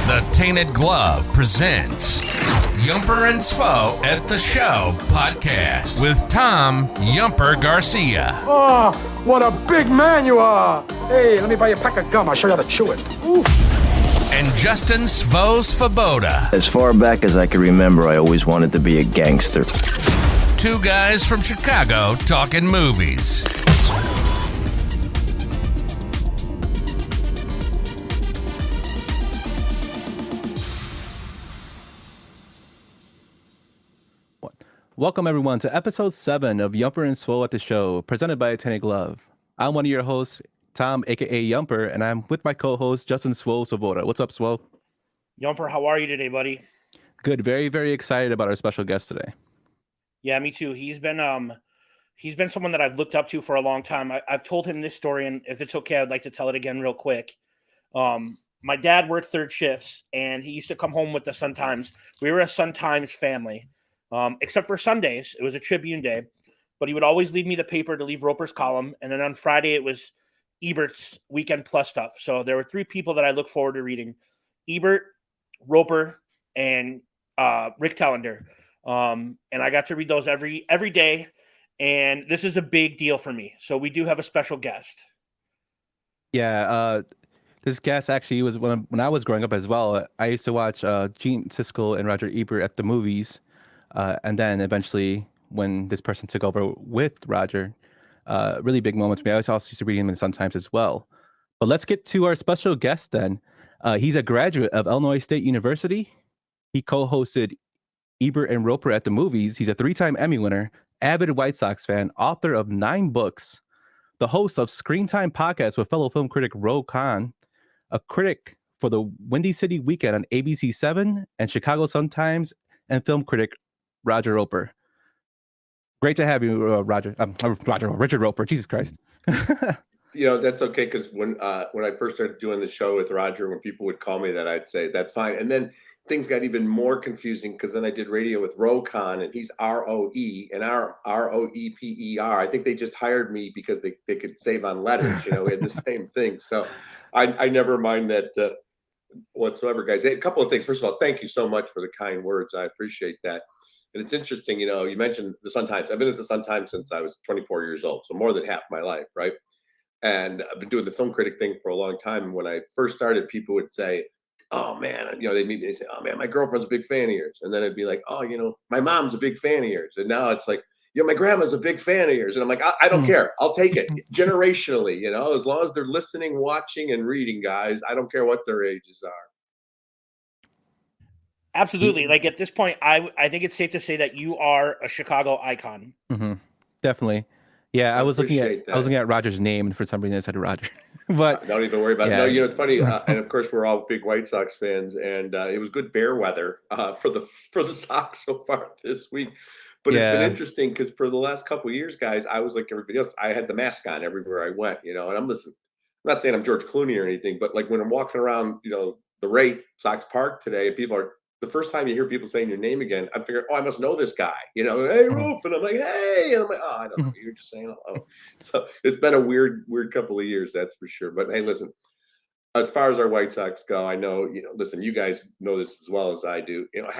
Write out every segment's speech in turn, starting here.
The Tainted Glove presents Yumper and Svo at the Show podcast with Tom Yumper Garcia. Oh, what a big man you are. Hey, let me buy you a pack of gum. I'll show you how to chew it. Ooh. And Justin Svo's Svoboda. As far back as I can remember, I always wanted to be a gangster. Two guys from Chicago talking movies. Welcome, everyone, to episode 7 of Yumper and Svo at the Show, presented by Tainted Glove. I'm one of your hosts, Tom, a.k.a. Yumper, and I'm with my co-host, Justin Svoboda. What's up, Svo? Yumper, how are you today, buddy? Good. Very, very excited about our special guest today. Yeah, me too. He's been someone that I've looked up to for a long time. I've told him this story, and if it's okay, I'd like to tell it again real quick. My dad worked third shifts, and he used to come home with the Sun-Times. We were a Sun-Times family. Except for Sundays, it was a Tribune day, but he would always leave me the paper to leave Roeper's column. And then on Friday, it was Ebert's Weekend Plus stuff. So there were 3 people that I look forward to reading: Ebert, Roeper, and Rick Tellender. And I got to read those every day. And this is a big deal for me. So we do have a special guest. Yeah, this guest actually was when I was growing up as well. I used to watch Gene Siskel and Roger Ebert at the movies. And then eventually, when this person took over with Roger, really big moment for me. I also used to read him in Sun-Times as well. But let's get to our special guest then. He's a graduate of Illinois State University. He co-hosted Ebert and Roeper at the movies. He's a 3-time Emmy winner, avid White Sox fan, author of 9 books, the host of Screen Time podcast with fellow film critic Ro Khan, a critic for the Windy City Weekend on ABC 7 and Chicago Sun-Times, and film critic Roger Roeper. Great to have you, Richard Roeper. Jesus Christ. You know, that's okay, because when I first started doing the show with Roger, when people would call me that, I'd say that's fine. And then things got even more confusing, because then I did radio with Ro Khan, and he's R-O-E and R-O-E-P-E-R. I think they just hired me because they could save on letters. You know, we had the same thing. So I never mind that whatsoever, guys. Hey, a couple of things. First of all, thank you so much for the kind words. I appreciate that. And it's interesting, you know, you mentioned the Sun-Times. I've been at the Sun-Times since I was 24 years old, so more than half my life, right? And I've been doing the film critic thing for a long time. And when I first started, people would say, oh, man, you know, they'd meet me, they say, oh, man, my girlfriend's a big fan of yours. And then it'd be like, oh, you know, my mom's a big fan of yours. And now it's like, you know, my grandma's a big fan of yours. And I'm like, I don't care. I'll take it generationally, you know, as long as they're listening, watching, and reading, guys. I don't care what their ages are. Absolutely. Like at this point, I think it's safe to say that you are a Chicago icon. Mm-hmm. Definitely. Yeah, I was looking at Roger's name, and for some reason I said Roger. But don't even worry about it. No, you know, it's funny. And of course, we're all big White Sox fans, and it was good bear weather for the Sox so far this week. But it's been interesting, because for the last couple of years, guys, I was like everybody else. I had the mask on everywhere I went, you know. And I'm not saying I'm George Clooney or anything, but like when I'm walking around, you know, the Ray Sox Park today, and people are. The first time you hear people saying your name again, I figure, oh, I must know this guy. You know, hey, Roop, and I'm like, hey, and I'm like, oh, I don't know, you're just saying hello. So it's been a weird couple of years, that's for sure. But hey, listen, as far as our White Sox go, I know, you know, listen, you guys know this as well as I do. You know,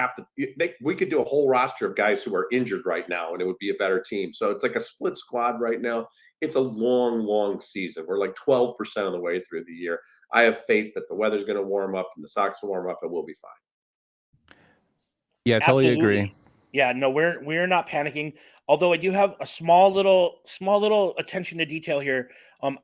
we could do a whole roster of guys who are injured right now, and it would be a better team. So it's like a split squad right now. It's a long season. We're like 12% of the way through the year. I have faith that the weather's going to warm up and the Sox will warm up, and we'll be fine. Yeah, totally Absolutely. agree. Yeah, no, we're not panicking. Although I do have a small little attention to detail here.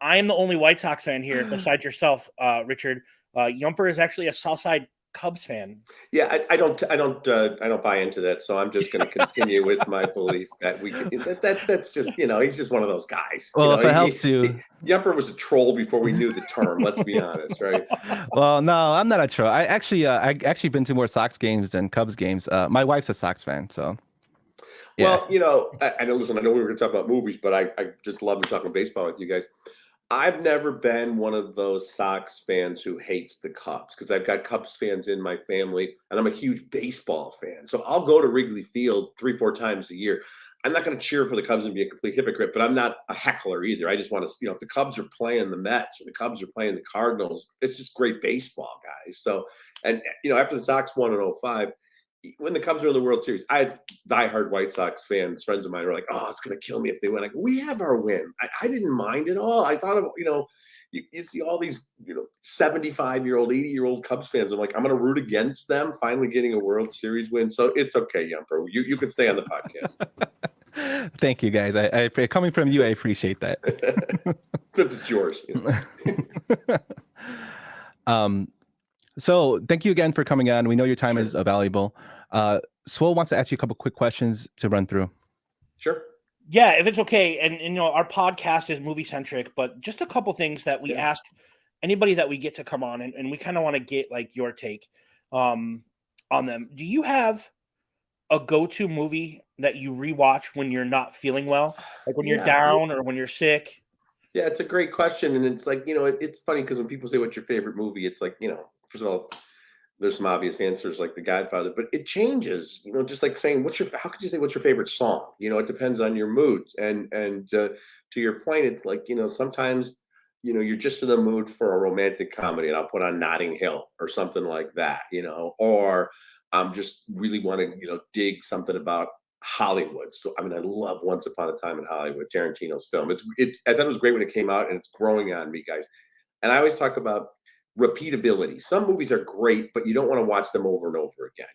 I am the only White Sox fan here besides yourself, Richard. Yumper is actually a Southside Cubs fan. Yeah, I don't buy into that. So I'm just going to continue with my belief that that's just, you know, he's just one of those guys. Well, you know, if it helps you. Yumper was a troll before we knew the term. Let's be honest, right? Well, no, I'm not a troll. I actually been to more Sox games than Cubs games. My wife's a Sox fan, so. Yeah. Well, you know, I know. Listen, I know we were going to talk about movies, but I just love talking baseball with you guys. I've never been one of those Sox fans who hates the Cubs, because I've got Cubs fans in my family, and I'm a huge baseball fan. So I'll go to Wrigley Field 3-4 times a year. I'm not going to cheer for the Cubs and be a complete hypocrite, but I'm not a heckler either. I just want to, if the Cubs are playing the Mets or the Cubs are playing the Cardinals, it's just great baseball, guys. So, and after the Sox won in 05, when the Cubs were in the World Series, I had diehard White Sox fans, friends of mine, were like, "Oh, it's going to kill me if they win." Like, we have our win. I didn't mind at all. I thought of, you see all these, 75-year-old, 80-year-old Cubs fans. I'm like, I'm going to root against them finally getting a World Series win. So it's okay, Yumper. You can stay on the podcast. Thank you, guys. I coming from you, I appreciate that. It's yours. So thank you again for coming on. We know your time is valuable. Svo wants to ask you a couple quick questions to run through. Sure. Yeah, if it's okay. And our podcast is movie centric, but just a couple things that we ask anybody that we get to come on, and we kind of want to get like your take on them. Do you have a go-to movie that you rewatch when you're not feeling well, like when you're down or when you're sick? Yeah, it's a great question, and it's like, it's funny because when people say what's your favorite movie, it's like, first of all, there's some obvious answers like The Godfather, but it changes, just like saying how could you say what's your favorite song? It depends on your mood. And to your point, it's like, sometimes, you're just in the mood for a romantic comedy and I'll put on Notting Hill or something like that, or I'm just really want to, dig something about Hollywood. So, I love Once Upon a Time in Hollywood, Tarantino's film. I thought it was great when it came out, and it's growing on me, guys. And I always talk about repeatability. Some movies are great, but you don't want to watch them over and over again.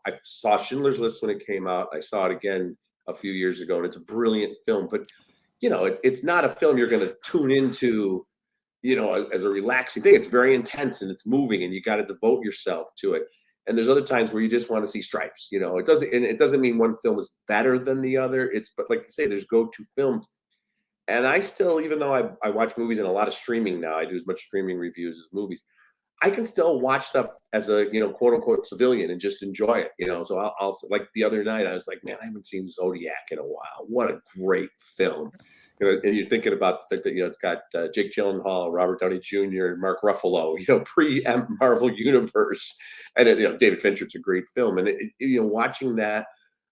I saw Schindler's List when it came out. I saw it again a few years ago, and it's a brilliant film. But it's not a film you're going to tune into, as a relaxing thing. It's very intense and it's moving, and you got to devote yourself to it. And there's other times where you just want to see stripes. It doesn't mean one film is better than the other. But like you say, there's go-to films. And I still, even though I watch movies and a lot of streaming now, I do as much streaming reviews as movies, I can still watch stuff as a, quote unquote civilian and just enjoy it, so I'll like the other night, I was like, man, I haven't seen Zodiac in a while. What a great film. And you're thinking about the fact that, it's got Jake Gyllenhaal, Robert Downey Jr., and Mark Ruffalo, pre-Marvel universe. And, David Fincher, it's a great film. And, watching that,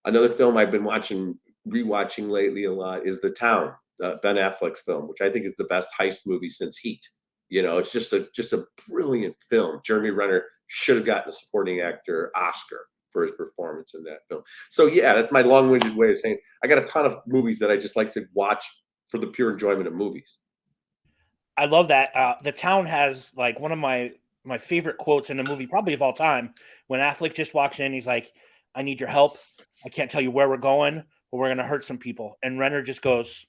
another film I've been rewatching lately a lot is The Town. Ben Affleck's film, which I think is the best heist movie since Heat. It's just a brilliant film. Jeremy Renner should have gotten a supporting actor Oscar for his performance in that film. So yeah, that's my long-winded way of saying I got a ton of movies that I just like to watch for the pure enjoyment of movies. I love that. The Town has like one of my favorite quotes in a movie, probably of all time, when Affleck just walks in, he's like, "I need your help. I can't tell you where we're going, but we're going to hurt some people." And Renner just goes,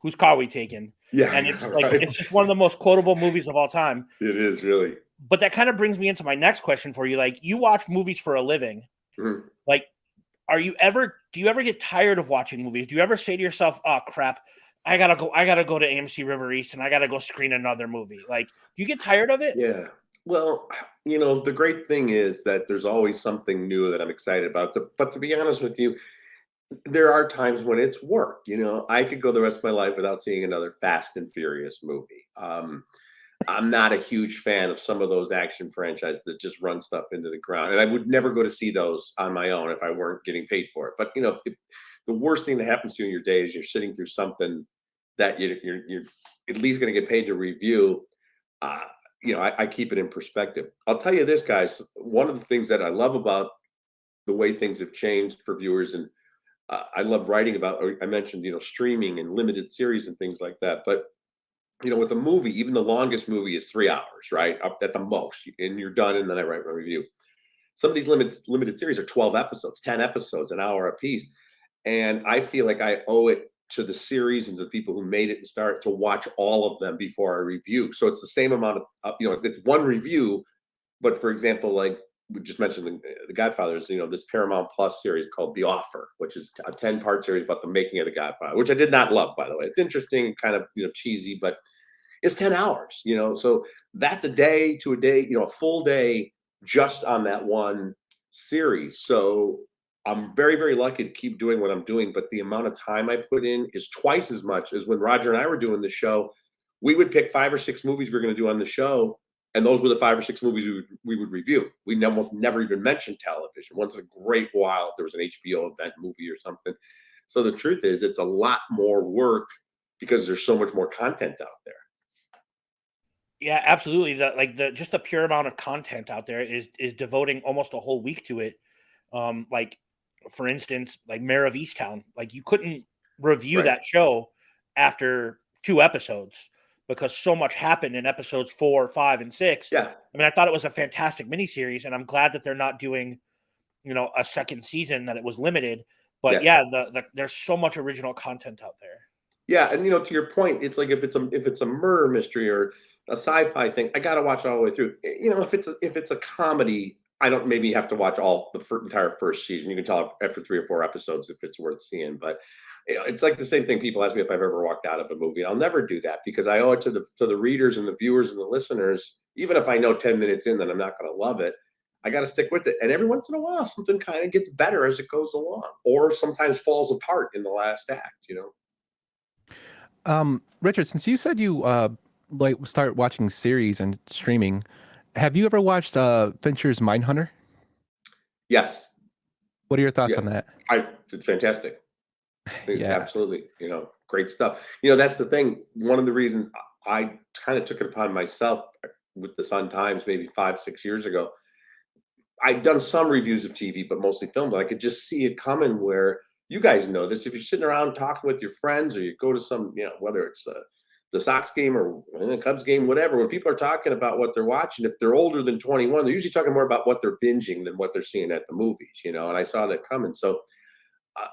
"Whose car are we taking?" Yeah. And it's like, it's just one of the most quotable movies of all time. It is, really. But that kind of brings me into my next question for you. Like, you watch movies for a living. Mm-hmm. Like, do you ever get tired of watching movies? Do you ever say to yourself, "Oh crap, I gotta go to AMC River East and I gotta go screen another movie"? Like, do you get tired of it? Yeah. Well, the great thing is that there's always something new that I'm excited about. But to be honest with you, there are times when it's work. I could go the rest of my life without seeing another Fast and Furious movie. I'm not a huge fan of some of those action franchises that just run stuff into the ground. And I would never go to see those on my own if I weren't getting paid for it. But, if the worst thing that happens to you in your day is you're sitting through something that you're at least going to get paid to review, I keep it in perspective. I'll tell you this, guys, one of the things that I love about the way things have changed for viewers, and I love writing about, I mentioned, streaming and limited series and things like that. But, with a movie, even the longest movie is 3 hours, right? Up at the most, and you're done. And then I write my review. Some of these limited series are 12 episodes, 10 episodes, an hour a piece. And I feel like I owe it to the series and to the people who made it and start to watch all of them before I review. So it's the same amount of, it's one review. But for example, like we just mentioned the Godfather's, this Paramount Plus series called The Offer, which is a 10-part series about the making of the Godfather, which I did not love, by the way. It's interesting, kind of, cheesy, but it's 10 hours, so that's a day to a day, a full day just on that one series. So I'm very, very lucky to keep doing what I'm doing, but the amount of time I put in is twice as much as when Roger and I were doing the show. We would pick 5 or 6 movies we were going to do on the show, and those were the 5 or 6 movies we would review. We almost never even mentioned television. Once in a great while, there was an HBO event movie or something. So the truth is, it's a lot more work because there's so much more content out there. Yeah, absolutely. Just the pure amount of content out there is devoting almost a whole week to it. Like for instance, like Mayor of Easttown, like you couldn't review Right. that show after 2 episodes because so much happened in episodes 4, 5, and 6. Yeah. I mean, I thought it was a fantastic miniseries, and I'm glad that they're not doing, a second season, that it was limited. But there's so much original content out there. Yeah, and to your point, it's like if it's a murder mystery or a sci-fi thing, I got to watch it all the way through. If it's a comedy, I don't maybe have to watch all the entire first season. You can tell after 3 or 4 episodes if it's worth seeing. But it's like the same thing. People ask me if I've ever walked out of a movie. I'll never do that because I owe it to the readers and the viewers and the listeners. Even if I know 10 minutes in that I'm not going to love it, I got to stick with it. And every once in a while, something kind of gets better as it goes along, or sometimes falls apart in the last act. Richard, since you said you start watching series and streaming, have you ever watched Fincher's Mindhunter? Yes. What are your thoughts Yeah. on that? It's fantastic. It's Yeah. absolutely, great stuff. That's the thing. One of the reasons I kind of took it upon myself with the Sun Times maybe 5, 6 years ago. I'd done some reviews of TV, but mostly film, but I could just see it coming where you guys know this. If you're sitting around talking with your friends or you go to some, whether it's the Sox game or the Cubs game, whatever, when people are talking about what they're watching, if they're older than 21, they're usually talking more about what they're binging than what they're seeing at the movies, and I saw that coming. So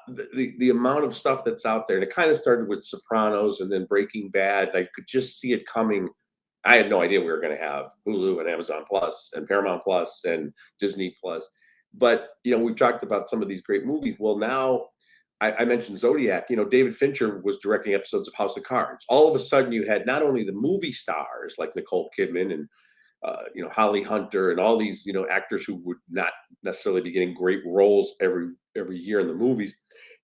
the amount of stuff that's out there, and it kind of started with Sopranos and then Breaking Bad. I could just see it coming. I had no idea we were going to have Hulu and Amazon Plus and Paramount Plus and Disney Plus. But, we've talked about some of these great movies. Well, now I mentioned Zodiac. David Fincher was directing episodes of House of Cards. All of a sudden, you had not only the movie stars like Nicole Kidman and, Holly Hunter and all these, actors who would not necessarily be getting great roles every year in the movies.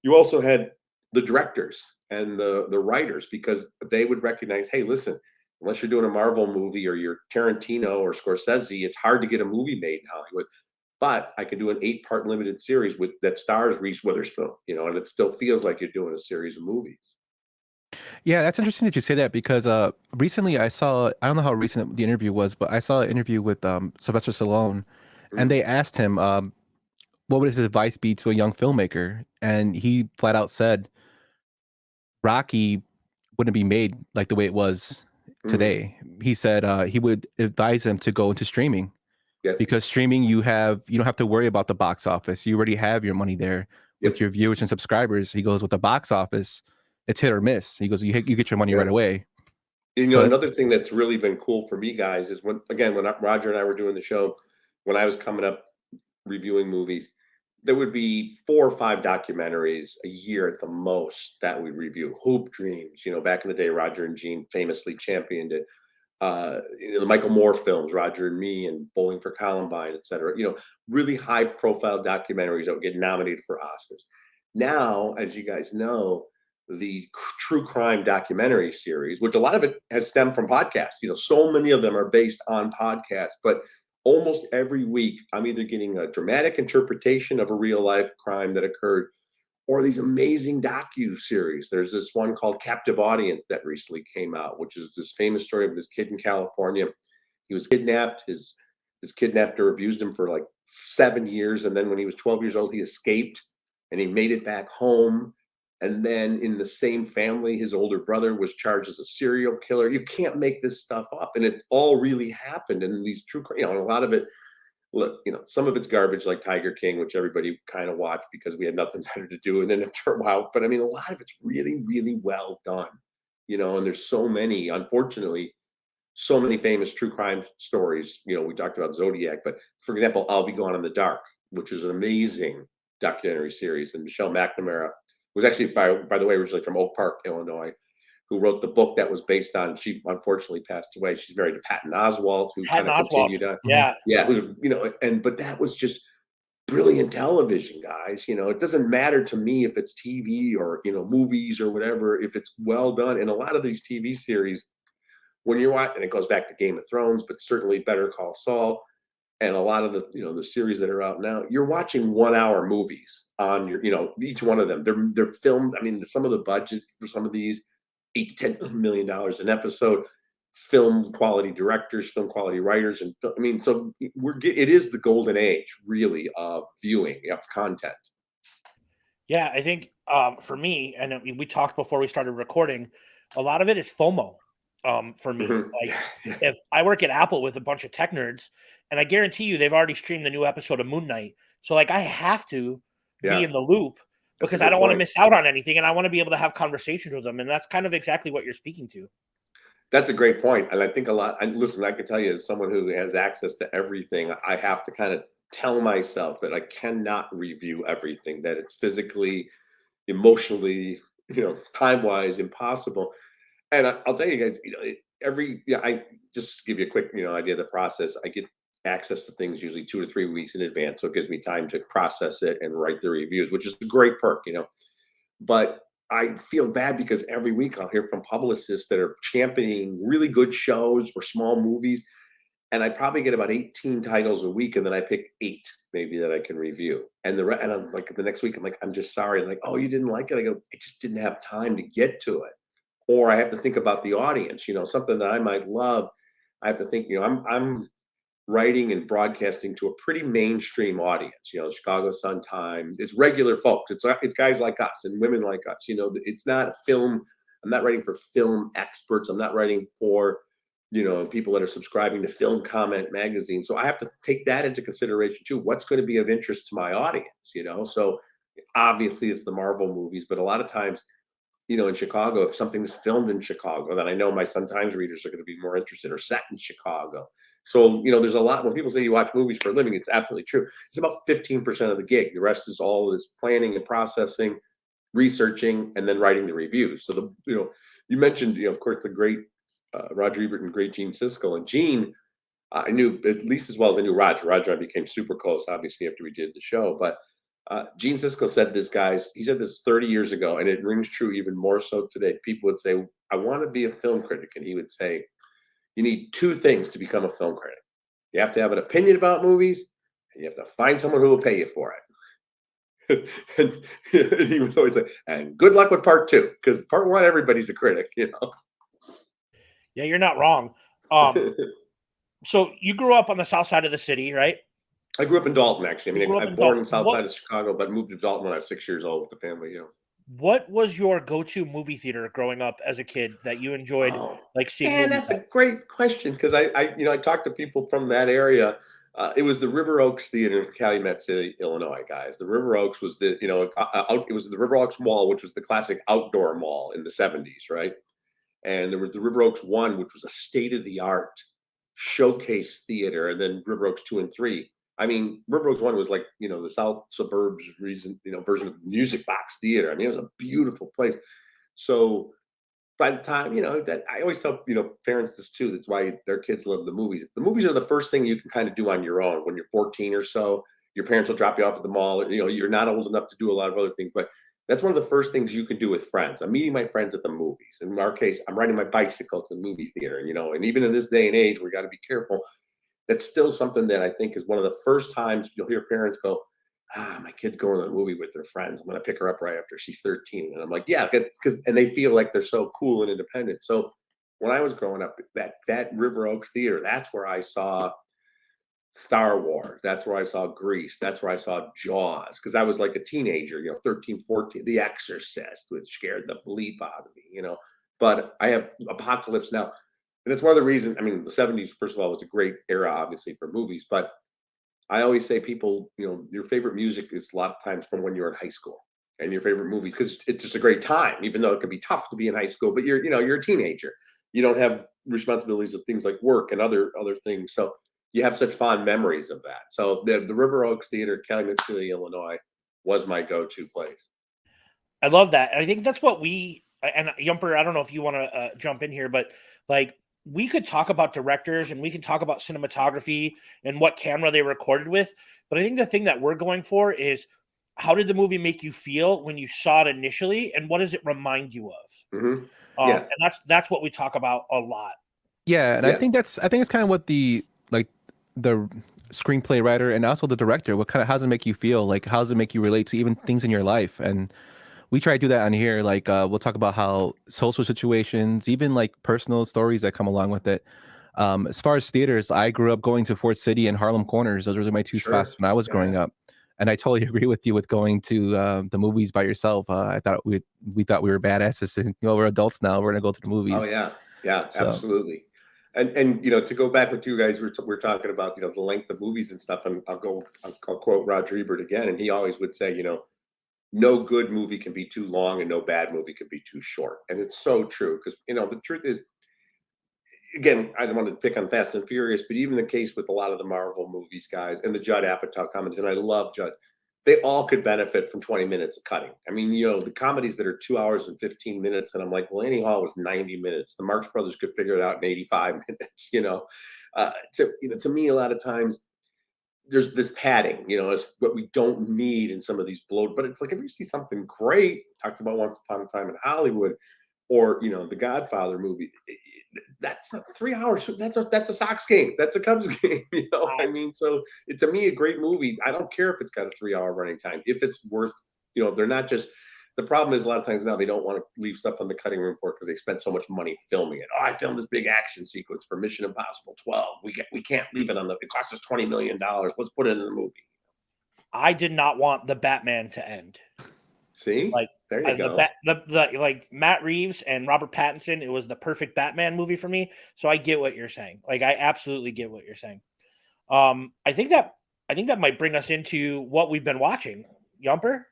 You also had the directors and the writers, because they would recognize, hey, listen, unless you're doing a Marvel movie or you're Tarantino or Scorsese, it's hard to get a movie made in Hollywood. But I can do an 8-part limited series that stars Reese Witherspoon, and it still feels like you're doing a series of movies. Yeah, that's interesting that you say that because recently I don't know how recent the interview was, but I saw an interview with Sylvester Stallone, and they asked him what would his advice be to a young filmmaker, and he flat out said Rocky wouldn't be made like the way it was today. He said he would advise him to go into streaming. Yep. Because streaming, you don't have to worry about the box office. You already have your money there with your viewers and subscribers. He goes, with the box office, it's hit or miss. He goes, you get your money right away. Another thing that's really been cool for me, guys, is when Roger and I were doing the show, when I was coming up reviewing movies, there would be 4 or 5 documentaries a year at the most that we'd review. Hoop Dreams, back in the day, Roger and Gene famously championed it. The Michael Moore films, Roger and Me and Bowling for Columbine, et cetera, really high profile documentaries that would get nominated for Oscars. Now, as you guys know, the true crime documentary series, which a lot of it has stemmed from podcasts, so many of them are based on podcasts, but almost every week I'm either getting a dramatic interpretation of a real life crime that occurred, or these amazing docu-series. There's this one called Captive Audience that recently came out, which is this famous story of this kid in California. He was kidnapped. His kidnapper abused him for like 7 years. And then when he was 12 years old, he escaped and he made it back home. And then in the same family, his older brother was charged as a serial killer. You can't make this stuff up. And it all really happened. And these true, and a lot of it, look, some of it's garbage like Tiger King, which everybody kind of watched because we had nothing better to do. And then after a while, but I mean, a lot of it's really, really well done, and there's so many, unfortunately, so many famous true crime stories. We talked about Zodiac, but for example, I'll Be Gone in the Dark, which is an amazing documentary series. And Michelle McNamara was actually, by the way, originally from Oak Park, Illinois, who wrote the book that was based on. She unfortunately passed away. She's married to Patton Oswalt, who kind of continued on. Yeah. Who's, but that was just brilliant television, guys. It doesn't matter to me if it's TV or movies or whatever, if it's well done. And a lot of these TV series, when you're watching, and it goes back to Game of Thrones, but certainly Better Call Saul, and a lot of the the series that are out now, you're watching 1 hour movies on your each one of them. They're filmed. I mean, some of the budget for some of these $8 to $10 million an episode. Film quality directors, film quality writers, and I mean, so it is the golden age, really, of viewing of content. Yeah, I think for me, and we talked before we started recording, a lot of it is FOMO. For me, like if I work at Apple with a bunch of tech nerds, and I guarantee you they've already streamed the new episode of Moon Knight, so like I have to be in the loop because I don't want to miss out on anything, and I want to be able to have conversations with them, and that's kind of exactly what you're speaking to. That's a great point. And I think a lot, and listen, I can tell you as someone who has access to everything, I have to kind of tell myself that I cannot review everything, that it's physically, emotionally, time-wise impossible. And I'll tell you guys, I just give you a quick, idea of the process. I get access to things usually 2 to 3 weeks in advance. So it gives me time to process it and write the reviews, which is a great perk, but I feel bad because every week I'll hear from publicists that are championing really good shows or small movies. And I probably get about 18 titles a week. And then I pick 8 maybe that I can review. And and I'm like, the next week, I'm like, I'm just sorry. I'm like, oh, you didn't like it? I go, I just didn't have time to get to it. Or I have to think about the audience, something that I might love. I have to think, I'm writing and broadcasting to a pretty mainstream audience, Chicago Sun-Times. It's regular folks. It's guys like us and women like us. It's not a film. I'm not writing for film experts. I'm not writing for, people that are subscribing to Film Comment magazine. So I have to take that into consideration too. What's going to be of interest to my audience, So obviously it's the Marvel movies, but a lot of times, in Chicago, if something's filmed in Chicago, then I know my Sun-Times readers are going to be more interested, or set in Chicago. So, there's a lot, when people say you watch movies for a living, it's absolutely true. It's about 15% of the gig. The rest is all this planning and processing, researching, and then writing the reviews. So you mentioned, of course, the great Roger Ebert and great Gene Siskel. And Gene, I knew at least as well as I knew Roger. Roger, I became super close, obviously, after we did the show. But Gene Siskel said this, guys, he said this 30 years ago, and it rings true even more so today. People would say, I want to be a film critic. And he would say, you need 2 things to become a film critic. You have to have an opinion about movies, and you have to find someone who will pay you for it. and he was always like, and good luck with part 2, because part 1, everybody's a critic, Yeah, you're not wrong. So you grew up on the south side of the city, right? I grew up in Dalton, actually. I mean, I was born in the south side of Chicago, but moved to Dalton when I was 6 years old with the family, What was your go-to movie theater growing up as a kid that you enjoyed, like seeing? And that's a great question, because I talked to people from that area. It was the River Oaks Theater in Calumet City, Illinois, guys. The River Oaks was it was the River Oaks Mall, which was the classic outdoor mall in the 70s, right? And there was the River Oaks 1, which was a state-of-the-art showcase theater, and then River Oaks 2 and 3. I mean, River Oaks 1 was like, the South Suburbs version of the Music Box Theater. I mean, it was a beautiful place. So by the time, that I always tell, parents this too, that's why their kids love the movies. The movies are the first thing you can kind of do on your own when you're 14 or so. Your parents will drop you off at the mall. You're not old enough to do a lot of other things, but that's one of the first things you can do with friends. I'm meeting my friends at the movies. In our case, I'm riding my bicycle to the movie theater, and even in this day and age, we got to be careful. That's still something that I think is one of the first times you'll hear parents go, my kid's going to the movie with their friends. I'm going to pick her up right after she's 13. And I'm like, yeah, and they feel like they're so cool and independent. So when I was growing up, that River Oaks Theater, that's where I saw Star Wars. That's where I saw Grease. That's where I saw Jaws, because I was like a teenager, 13, 14, The Exorcist, which scared the bleep out of me, But I have Apocalypse Now. And it's one of the reasons, I mean, the 70s, first of all, was a great era, obviously, for movies. But I always say people, your favorite music is a lot of times from when you're in high school, and your favorite movies, because it's just a great time, even though it can be tough to be in high school. But you're a teenager. You don't have responsibilities of things like work and other things. So you have such fond memories of that. So the River Oaks Theater, Calumet City, Illinois, was my go-to place. I love that. And I think that's what and Yumper, I don't know if you want to jump in here, but like, we could talk about directors and we can talk about cinematography and what camera they recorded with. But I think the thing that we're going for is, how did the movie make you feel when you saw it initially? And what does it remind you of? Mm-hmm. And that's what we talk about a lot. Yeah. And I think it's kind of what the screenplay writer and also the director. How does it make you feel? Like, how does it make you relate to even things in your life? And we try to do that on here. Like, we'll talk about how social situations, even like personal stories that come along with it. As far as theaters, I grew up going to Fort City and Harlem Corners. Those were my two spots when I was growing up. And I totally agree with you with going to the movies by yourself. I thought we thought we were badasses, and we're adults now. We're gonna go to the movies. Oh yeah, So, absolutely. And to go back with you guys, we're talking about the length of movies and stuff. And I'll quote Roger Ebert again, and he always would say, no good movie can be too long, and no bad movie can be too short. And it's so true because the truth is, again, I don't want to pick on Fast and Furious, but even the case with a lot of the Marvel movies, guys, and the Judd Apatow comedies, and I love Judd, they all could benefit from 20 minutes of cutting. I mean, the comedies that are 2 hours and 15 minutes, and I'm like, well, Annie Hall was 90 minutes. The Marx Brothers could figure it out in 85 minutes. To me, a lot of times there's this padding, is what we don't need in some of these bloat. But it's like if you see something great, talked about Once Upon a Time in Hollywood, or the Godfather movie, that's not 3 hours. That's a Sox game. That's a Cubs game. I mean, so to me, a great movie. I don't care if it's got a 3 hour running time. If it's worth, they're not just. The problem is a lot of times now they don't want to leave stuff on the cutting room floor because they spend so much money filming it. Oh, I filmed this big action sequence for Mission Impossible 12. We can't leave it on it cost us $20 million. Let's put it in the movie. I did not want the Batman to end. See, like there you go. Like Matt Reeves and Robert Pattinson, it was the perfect Batman movie for me. So I get what you're saying. Like, I absolutely get what you're saying. I think that might bring us into what we've been watching. Yumper?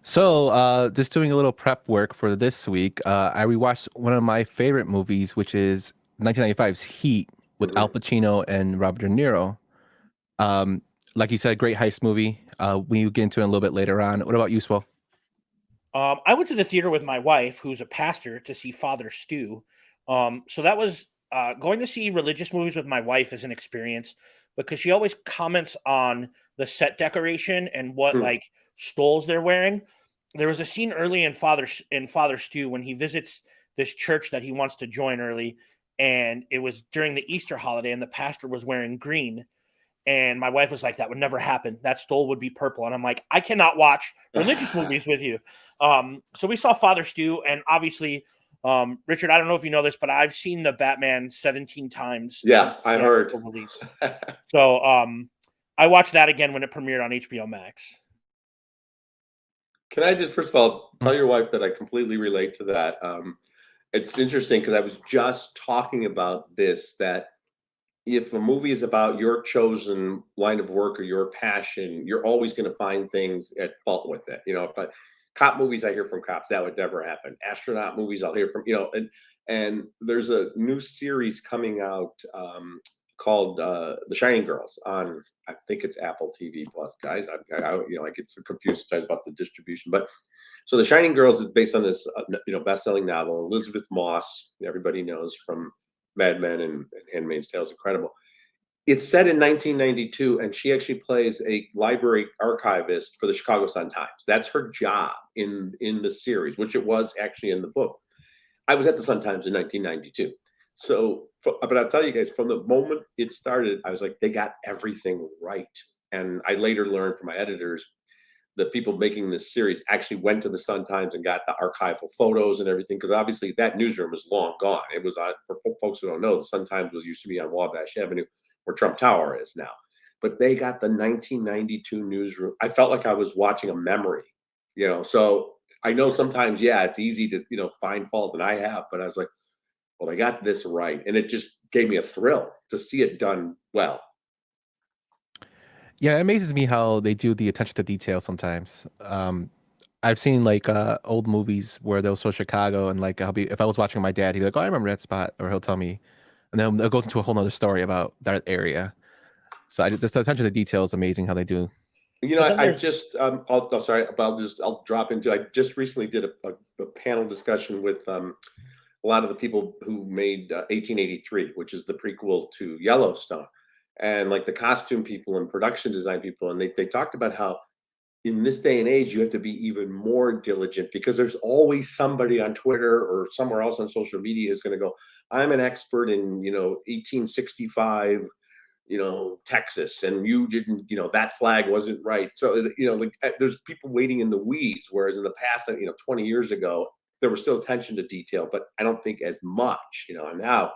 So, just doing a little prep work for this week, I rewatched one of my favorite movies, which is 1995's Heat with Al Pacino and Robert De Niro. Like you said, great heist movie. We get into it a little bit later on. What about you, Swell? I went to the theater with my wife, who's a pastor, to see Father Stew. So that was going to see religious movies with my wife is an experience because she always comments on the set decoration and what like stoles they're wearing. There was a scene early in Father Stew when he visits this church that he wants to join early, and it was during the Easter holiday, and the pastor was wearing green. And my wife was like, that would never happen. That stole would be purple. And I'm like, I cannot watch religious movies with you. So we saw Father Stew. And obviously, Richard, I don't know if you know this, but I've seen the Batman 17 times. Yeah, I heard. Release. So I watched that again when it premiered on HBO Max. Can I just, first of all, tell your wife that I completely relate to that. It's interesting because I was just talking about this, that if a movie is about your chosen line of work or your passion, you're always going to find things at fault with it. If cop movies, I hear from cops, that would never happen. Astronaut movies, I'll hear from, and there's a new series coming out called The Shining Girls on, I think it's Apple TV Plus. Guys, I get so confused sometimes about the distribution, but so The Shining Girls is based on this, best-selling novel. Elizabeth Moss, everybody knows from Mad Men and Handmaid's Tale, is incredible. It's set in 1992, and she actually plays a library archivist for the Chicago Sun-Times. That's her job in the series, which it was actually in the book. I was at the Sun-Times in 1992. So, but I'll tell you guys, from the moment it started, I was like, they got everything right. And I later learned from my editors, the people making this series actually went to the Sun-Times and got the archival photos and everything, because obviously that newsroom is long gone. It was for folks who don't know, the Sun-Times used to be on Wabash Avenue, where Trump Tower is now. But they got the 1992 newsroom. I felt like I was watching a memory, So I know sometimes, it's easy to find fault, and I have, but I was like, well, they got this right, and it just gave me a thrill to see it done well. Yeah, it amazes me how they do the attention to detail sometimes. I've seen like old movies where they'll show Chicago, and like if I was watching my dad, he'd be like, "Oh, I remember that spot," or he'll tell me, and then it goes into a whole nother story about that area. So just the attention to detail is amazing how they do. I just I'll drop into. I just recently did a panel discussion with a lot of the people who made 1883, which is the prequel to Yellowstone, and like the costume people and production design people, and they talked about how in this day and age you have to be even more diligent because there's always somebody on Twitter or somewhere else on social media who's going to go, I'm an expert in 1865 Texas, and you didn't, that flag wasn't right. So, like there's people waiting in the weeds, whereas in the past, 20 years ago, there was still attention to detail, but I don't think as much, and now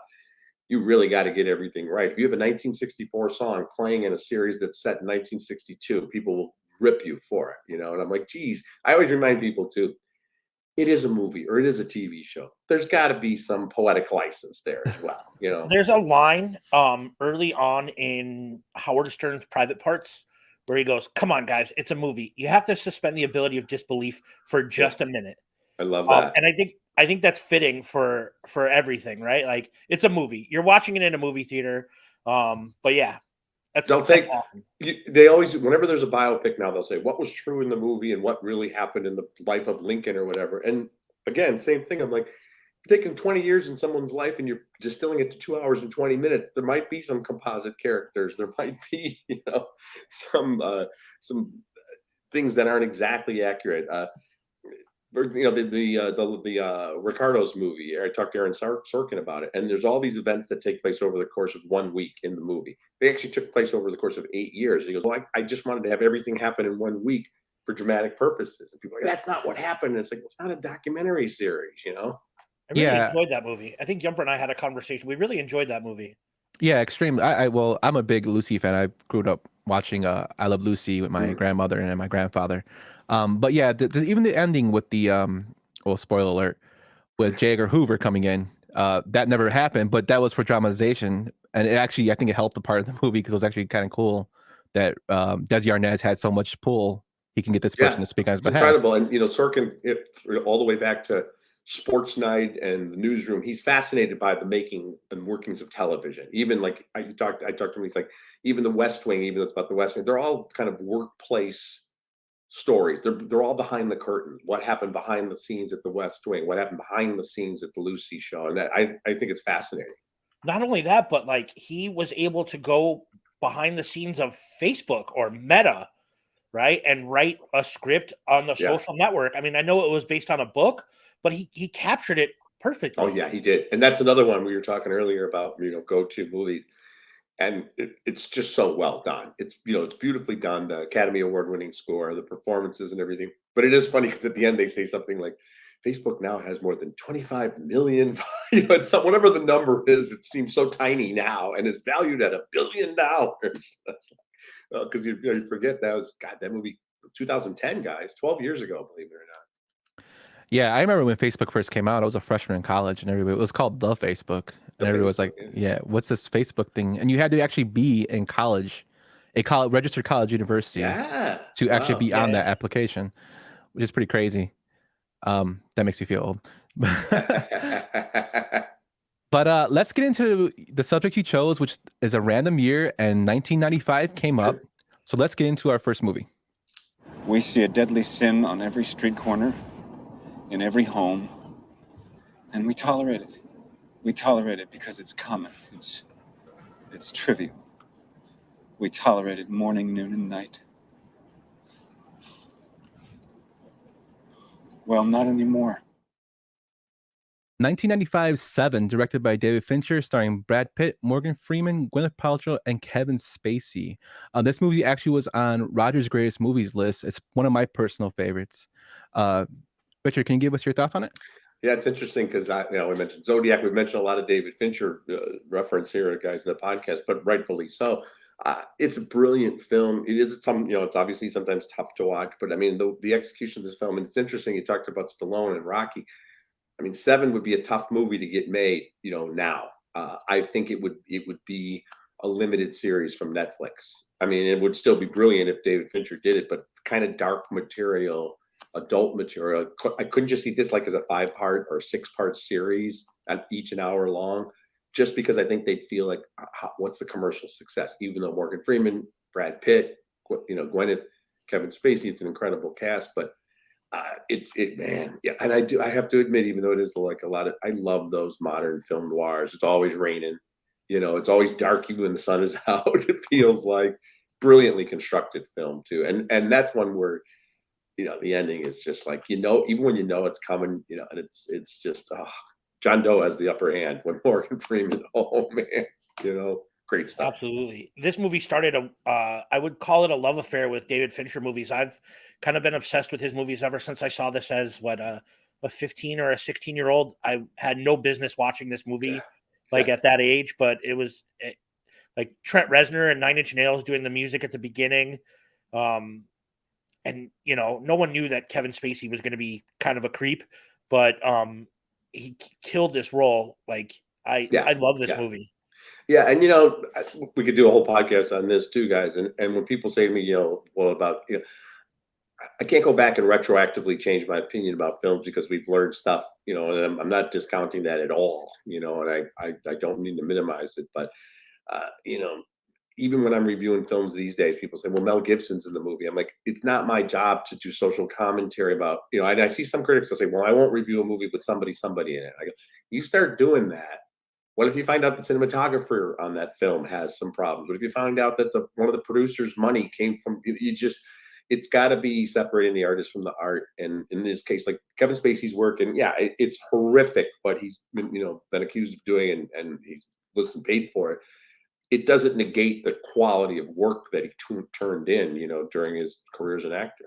you really got to get everything right. If you have a 1964 song playing in a series that's set in 1962, people will rip you for it, and I'm like, geez, I always remind people too, it is a movie or it is a TV show. There's got to be some poetic license there as well, There's a line early on in Howard Stern's Private Parts where he goes, "Come on, guys, it's a movie. You have to suspend the ability of disbelief for just a minute." I love that, and I think that's fitting for everything, right? Like it's a movie. You're watching it in a movie theater, but yeah, that's awesome. They always, whenever there's a biopic now, they'll say what was true in the movie and what really happened in the life of Lincoln or whatever. And again, same thing. I'm like, you're taking 20 years in someone's life and you're distilling it to 2 hours and 20 minutes. There might be some composite characters. There might be, some things that aren't exactly accurate. The Ricardo's movie. I talked to Aaron Sorkin about it, and there's all these events that take place over the course of 1 week in the movie. They actually took place over the course of 8 years. He goes, "Well, I just wanted to have everything happen in 1 week for dramatic purposes." And people are like, "That's not what happened." And it's like, well, it's not a documentary series, I really enjoyed that movie. I think Yumper and I had a conversation. We really enjoyed that movie. Yeah, extremely. Well, I'm a big Lucy fan. I grew up watching I Love Lucy with my grandmother and my grandfather. But yeah, even the ending with the well, spoiler alert, with J. Edgar Hoover coming in, that never happened, but that was for dramatization, and it actually, I think it helped the part of the movie because it was actually kind of cool that Desi Arnaz had so much pull. He can get this person to speak on his behalf. Incredible, and Sorkin, all the way back to Sports Night and the Newsroom, he's fascinated by the making and workings of television. Even like I talked to him, he's like, even the West Wing, even about the West Wing, they're all kind of workplace stories. They're all behind the curtain. What happened behind the scenes at the West Wing? What happened behind the scenes at the Lucy show? And that I think it's fascinating. Not only that, but like he was able to go behind the scenes of Facebook or Meta, right, and write a script on the social network. I mean, I know it was based on a book, but he captured it perfectly. Oh yeah, he did. And that's another one we were talking earlier about, go-to movies. And it's just so well done. It's it's beautifully done. The Academy Award winning score, the performances and everything. But it is funny because at the end they say something like, Facebook now has more than 25 million. It's whatever the number is. It seems so tiny now, and it's valued at $1 billion. Because you forget that movie 2010, guys, 12 years ago, believe it or not. Yeah, I remember when Facebook first came out. I was a freshman in college, and everybody, it was called the Facebook. And everybody was like, "Yeah, what's this Facebook thing?" And you had to actually be in college, registered college university, to actually be on that application, which is pretty crazy. That makes me feel old. But let's get into the subject you chose, which is a random year, and 1995 came up. So let's get into our first movie. We see a deadly sin on every street corner, in every home, and we tolerate it. We tolerate it because it's common. It's trivial. We tolerate it morning, noon, and night. Well, not anymore. 1995's Seven, directed by David Fincher, starring Brad Pitt, Morgan Freeman, Gwyneth Paltrow, and Kevin Spacey. This movie actually was on Roger's Greatest Movies list. It's one of my personal favorites. Richard, can you give us your thoughts on it? Yeah, it's interesting because we mentioned Zodiac. We've mentioned a lot of David Fincher reference here, guys, in the podcast, but rightfully so. It's a brilliant film. It is it's obviously sometimes tough to watch, but I mean the execution of this film, and it's interesting. You talked about Stallone and Rocky. I mean, Seven would be a tough movie to get made, now. I think it would be a limited series from Netflix. I mean, it would still be brilliant if David Fincher did it, but kind of dark material, adult material. I couldn't just see this like as a 5-part or 6-part series, at each an hour long, just because I think they'd feel like, what's the commercial success? Even though Morgan Freeman, Brad Pitt, Gwyneth, Kevin Spacey, it's an incredible cast, but man, yeah. And I have to admit, even though it is like a lot of, I love those modern film noirs. It's always raining, it's always dark even when the sun is out. It feels like brilliantly constructed film too, and that's one where the ending is just like, even when it's coming, and it's just John Doe has the upper hand when Morgan Freeman, oh man, Great stuff. Absolutely. This movie started I would call it a love affair with David Fincher movies. I've kind of been obsessed with his movies ever since I saw this as a 15 or a 16-year-old. I had no business watching this movie at that age, but it was like Trent Reznor and Nine Inch Nails doing the music at the beginning. And no one knew that Kevin Spacey was going to be kind of a creep, but he killed this role. Like I love this movie. Yeah, and we could do a whole podcast on this too, guys. And when people say to me, I can't go back and retroactively change my opinion about films because we've learned stuff, and I'm not discounting that at all, and I don't mean to minimize it, but even when I'm reviewing films these days, people say, well, Mel Gibson's in the movie. I'm like, it's not my job to do social commentary about, and I see some critics that say, well, I won't review a movie with somebody in it. I go, you start doing that. What if you find out the cinematographer on that film has some problems? What if you find out that one of the producers' money came from, it's got to be separating the artist from the art. And in this case, like Kevin Spacey's work, and it's horrific what he's been accused of doing, and he's paid for it. It doesn't negate the quality of work that he turned in, during his career as an actor.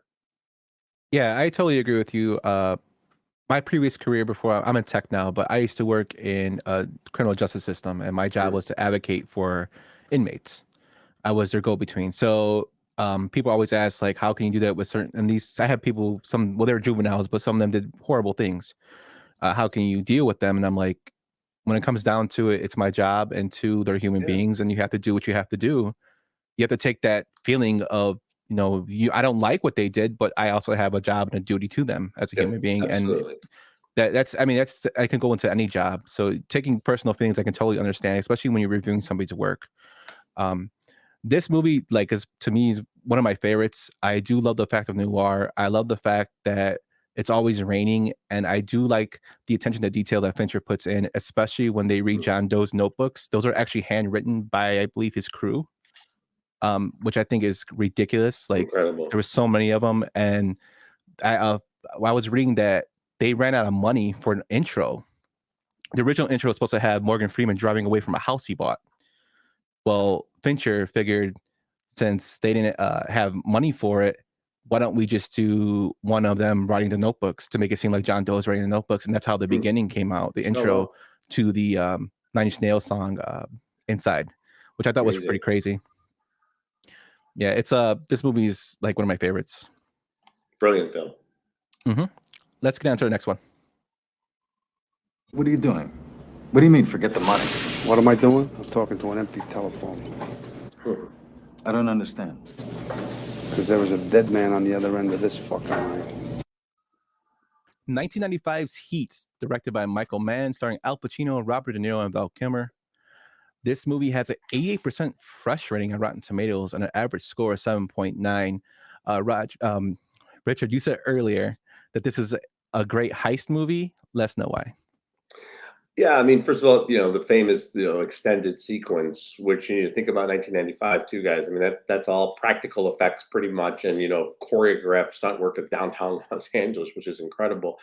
Yeah, I totally agree with you. My previous career before, I'm in tech now, but I used to work in a criminal justice system, and my job was to advocate for inmates. I was their go-between. So people always ask, like, how can you do that with certain, and I have people, they're juveniles, but some of them did horrible things. How can you deal with them? And I'm like, when it comes down to it, it's my job, and two, they're human beings, and you have to do what you have to do. You have to take that feeling of, I don't like what they did, but I also have a job and a duty to them as a human being. Absolutely. And that's I can go into any job. So taking personal feelings, I can totally understand, especially when you're reviewing somebody's work. This movie, to me, is one of my favorites. I do love the fact of noir. I love the fact that it's always raining, and I do like the attention to detail that Fincher puts in, especially when they read John Doe's notebooks. Those are actually handwritten by, I believe, his crew. Which I think is ridiculous. Like, incredible. There were so many of them, and I was reading that they ran out of money for an intro. The original intro was supposed to have Morgan Freeman driving away from a house he bought. Well, Fincher figured, since they didn't have money for it, why don't we just do one of them writing the notebooks to make it seem like John Doe is writing the notebooks, and that's how the beginning came out, the intro to the Nine Inch Nails song Inside, which I thought was pretty crazy. Yeah, it's this movie is like one of my favorites. Brilliant film. Mm-hmm. Let's get on to the next one. What are you doing? What do you mean, forget the money? What am I doing? I'm talking to an empty telephone. I don't understand. Because there was a dead man on the other end of this fucking line. 1995's Heat, directed by Michael Mann, starring Al Pacino, Robert De Niro, and Val Kilmer. This movie has an 88% fresh rating on Rotten Tomatoes and an average score of 7.9. Richard, you said earlier that this is a great heist movie. Let us know why. Yeah, I mean, first of all, the famous, extended sequence, which you need to think about 1995 too, guys. I mean, that's all practical effects pretty much, and choreographed stunt work of downtown Los Angeles, which is incredible.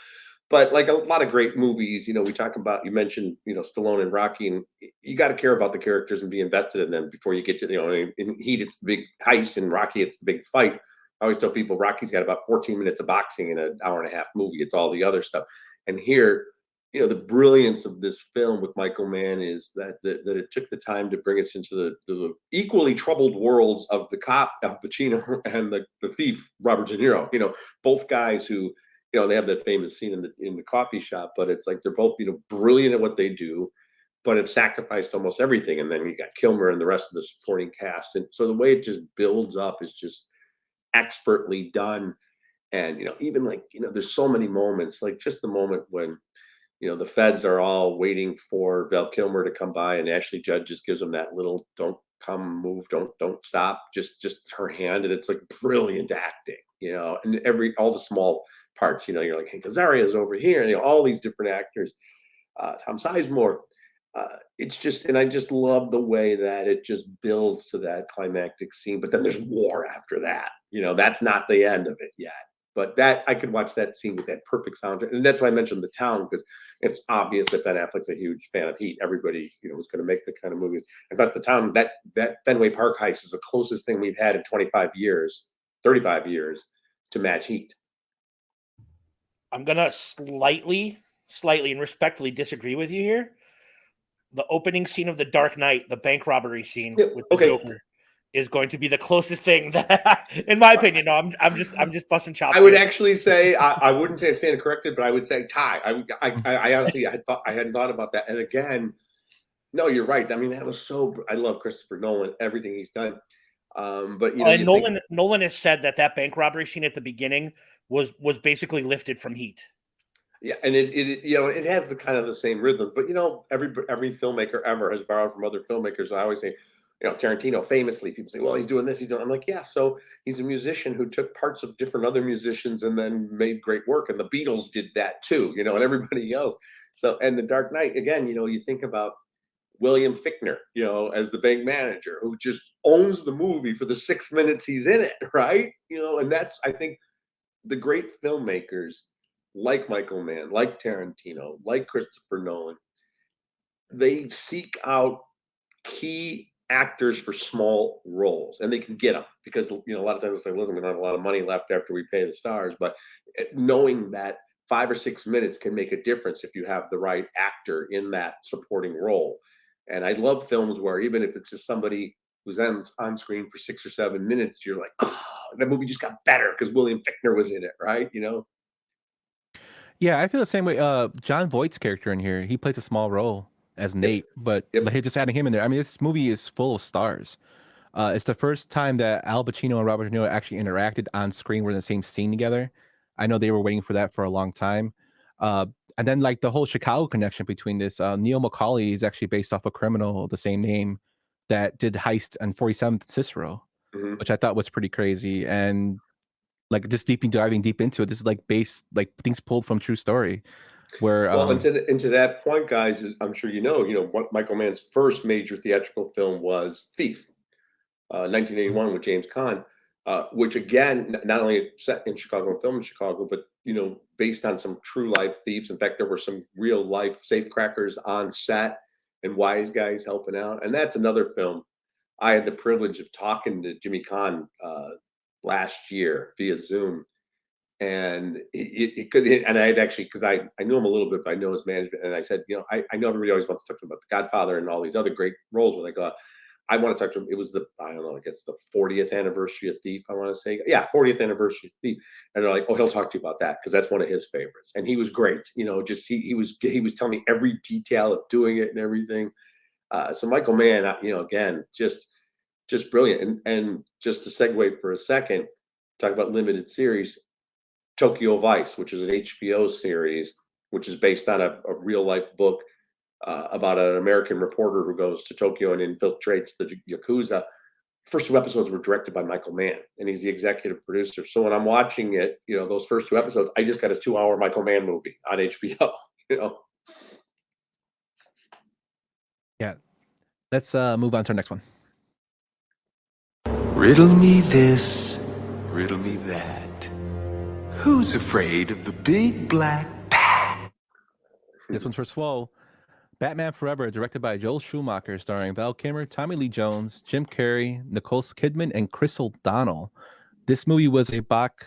But like a lot of great movies, we talk about, you mentioned, Stallone and Rocky, and you got to care about the characters and be invested in them before you get to, in Heat, it's the big heist, and Rocky, it's the big fight. I always tell people Rocky's got about 14 minutes of boxing in an hour and a half movie. It's all the other stuff. And here, the brilliance of this film with Michael Mann is that it took the time to bring us into the equally troubled worlds of the cop, Al Pacino, and the thief, Robert De Niro. Both guys who, they have that famous scene in the coffee shop, but it's like they're both, brilliant at what they do, but have sacrificed almost everything. And then you got Kilmer and the rest of the supporting cast. And so the way it just builds up is just expertly done. And, even like, there's so many moments, like just the moment when, the feds are all waiting for Val Kilmer to come by, and Ashley Judd just gives them that little, don't come, move, don't stop, just her hand. And it's like brilliant acting, and all the small parts, you're like, hey, Kazaria's over here, and all these different actors, Tom Sizemore. It's just, and I just love the way that it just builds to that climactic scene, but then there's war after that. That's not the end of it yet. But that I could watch that scene with that perfect soundtrack, and that's why I mentioned The Town, because it's obvious that Ben Affleck's a huge fan of Heat. Everybody, was going to make the kind of movies. And but The Town, that Fenway Park heist is the closest thing we've had in 25 years, 35 years to match Heat. I'm gonna slightly and respectfully disagree with you here. The opening scene of The Dark Knight, the bank robbery scene with the Joker, is going to be the closest thing that, in my opinion. No, I'm just busting chops. I would actually say I wouldn't say I stand corrected, but I would say tie. I honestly I hadn't thought about that. And again, no, you're right. I mean, that was so. I love Christopher Nolan, everything he's done. But Nolan has said that bank robbery scene at the beginning was basically lifted from Heat. Yeah, and it has the kind of the same rhythm. But every filmmaker ever has borrowed from other filmmakers. So I always say, Tarantino famously, people say, well, he's doing this, he's doing. I'm like, yeah. So he's a musician who took parts of different other musicians and then made great work. And the Beatles did that too, and everybody else. So, and The Dark Knight, again, you think about William Fichtner, as the bank manager who just owns the movie for the 6 minutes he's in it, right? And that's, I think, the great filmmakers like Michael Mann, like Tarantino, like Christopher Nolan, they seek out key actors for small roles, and they can get them because a lot of times it's like, listen, we don't have a lot of money left after we pay the stars, but knowing that 5 or 6 minutes can make a difference if you have the right actor in that supporting role. And I love films where even if it's just somebody who's on screen for 6 or 7 minutes, you're like, oh, that movie just got better because William Fichtner was in it, right? Yeah, I feel the same way. John Voight's character in here, he plays a small role as Nate, but like, just adding him in there. I mean, this movie is full of stars. It's the first time that Al Pacino and Robert De Niro actually interacted on screen. We're in the same scene together. I know they were waiting for that for a long time. And then like the whole Chicago connection between this, Neil McCauley is actually based off a criminal, the same name, that did heist on 47th Cicero, which I thought was pretty crazy. And like just diving deep into it, this is like based, like things pulled from true story. Where well, and to that point, guys, I'm sure what Michael Mann's first major theatrical film was Thief, 1981 with James Caan, which again, not only set in Chicago and filmed in Chicago, but based on some true life thieves. In fact, there were some real life safecrackers on set and wise guys helping out. And that's another film. I had the privilege of talking to Jimmy Caan last year via Zoom. And and I had actually, because I knew him a little bit, but I know his management. And I said, I know everybody always wants to talk about The Godfather and all these other great roles. When I go, I want to talk to him. It was I don't know, I guess the 40th anniversary of Thief, I want to say. Yeah, 40th anniversary of Thief. And they're like, oh, he'll talk to you about that because that's one of his favorites. And he was great. Just he was telling me every detail of doing it and everything. So Michael Mann, again, just brilliant. And just to segue for a second, talk about limited series. Tokyo Vice, which is an HBO series, which is based on a real life book about an American reporter who goes to Tokyo and infiltrates the Yakuza. First 2 episodes were directed by Michael Mann, and he's the executive producer. So when I'm watching it, those first 2 episodes, I just got a 2-hour Michael Mann movie on HBO. Yeah, let's move on to our next one. Riddle me this, riddle me that. Who's afraid of the big black bat? This one's for Svo. Batman Forever, directed by Joel Schumacher, starring Val Kilmer, Tommy Lee Jones, Jim Carrey, Nicole Kidman, and Chris O'Donnell. This movie was a box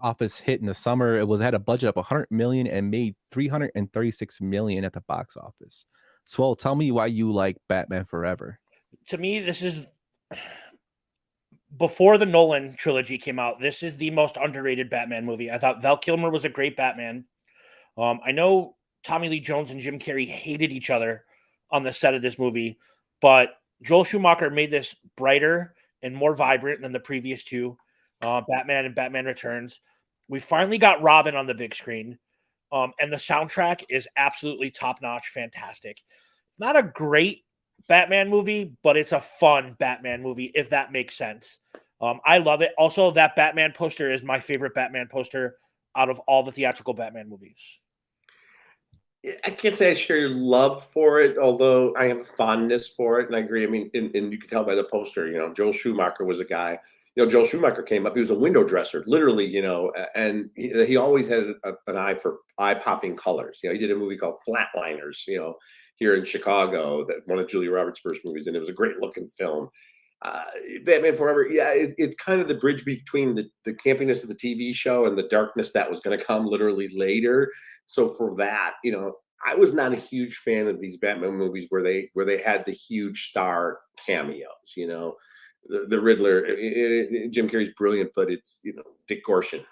office hit in the summer. It had a budget of $100 million and made $336 million at the box office. Svo, tell me why you like Batman Forever. To me, this is, before the Nolan trilogy came out, this is the most underrated Batman movie. I thought Val Kilmer was a great Batman. I know Tommy Lee Jones and Jim Carrey hated each other on the set of this movie, but Joel Schumacher made this brighter and more vibrant than the previous 2, Batman and Batman Returns. We finally got Robin on the big screen, and the soundtrack is absolutely top-notch, fantastic. It's not a great Batman movie, but it's a fun Batman movie, if that makes sense. I love it. Also, that Batman poster is my favorite Batman poster out of all the theatrical Batman movies. I can't say I share your love for it, although I have a fondness for it, and I agree. I mean, and you can tell by the poster, Joel Schumacher was a guy. Joel Schumacher came up. He was a window dresser, literally, and he always had an eye for eye-popping colors. He did a movie called Flatliners, here in Chicago, that one of Julia Roberts' first movies, and it was a great-looking film. Batman Forever, it's kind of the bridge between the campiness of the TV show and the darkness that was going to come literally later. So for that, I was not a huge fan of these Batman movies where they had the huge star cameos. The Riddler, Jim Carrey's brilliant, but it's Dick Gorshon.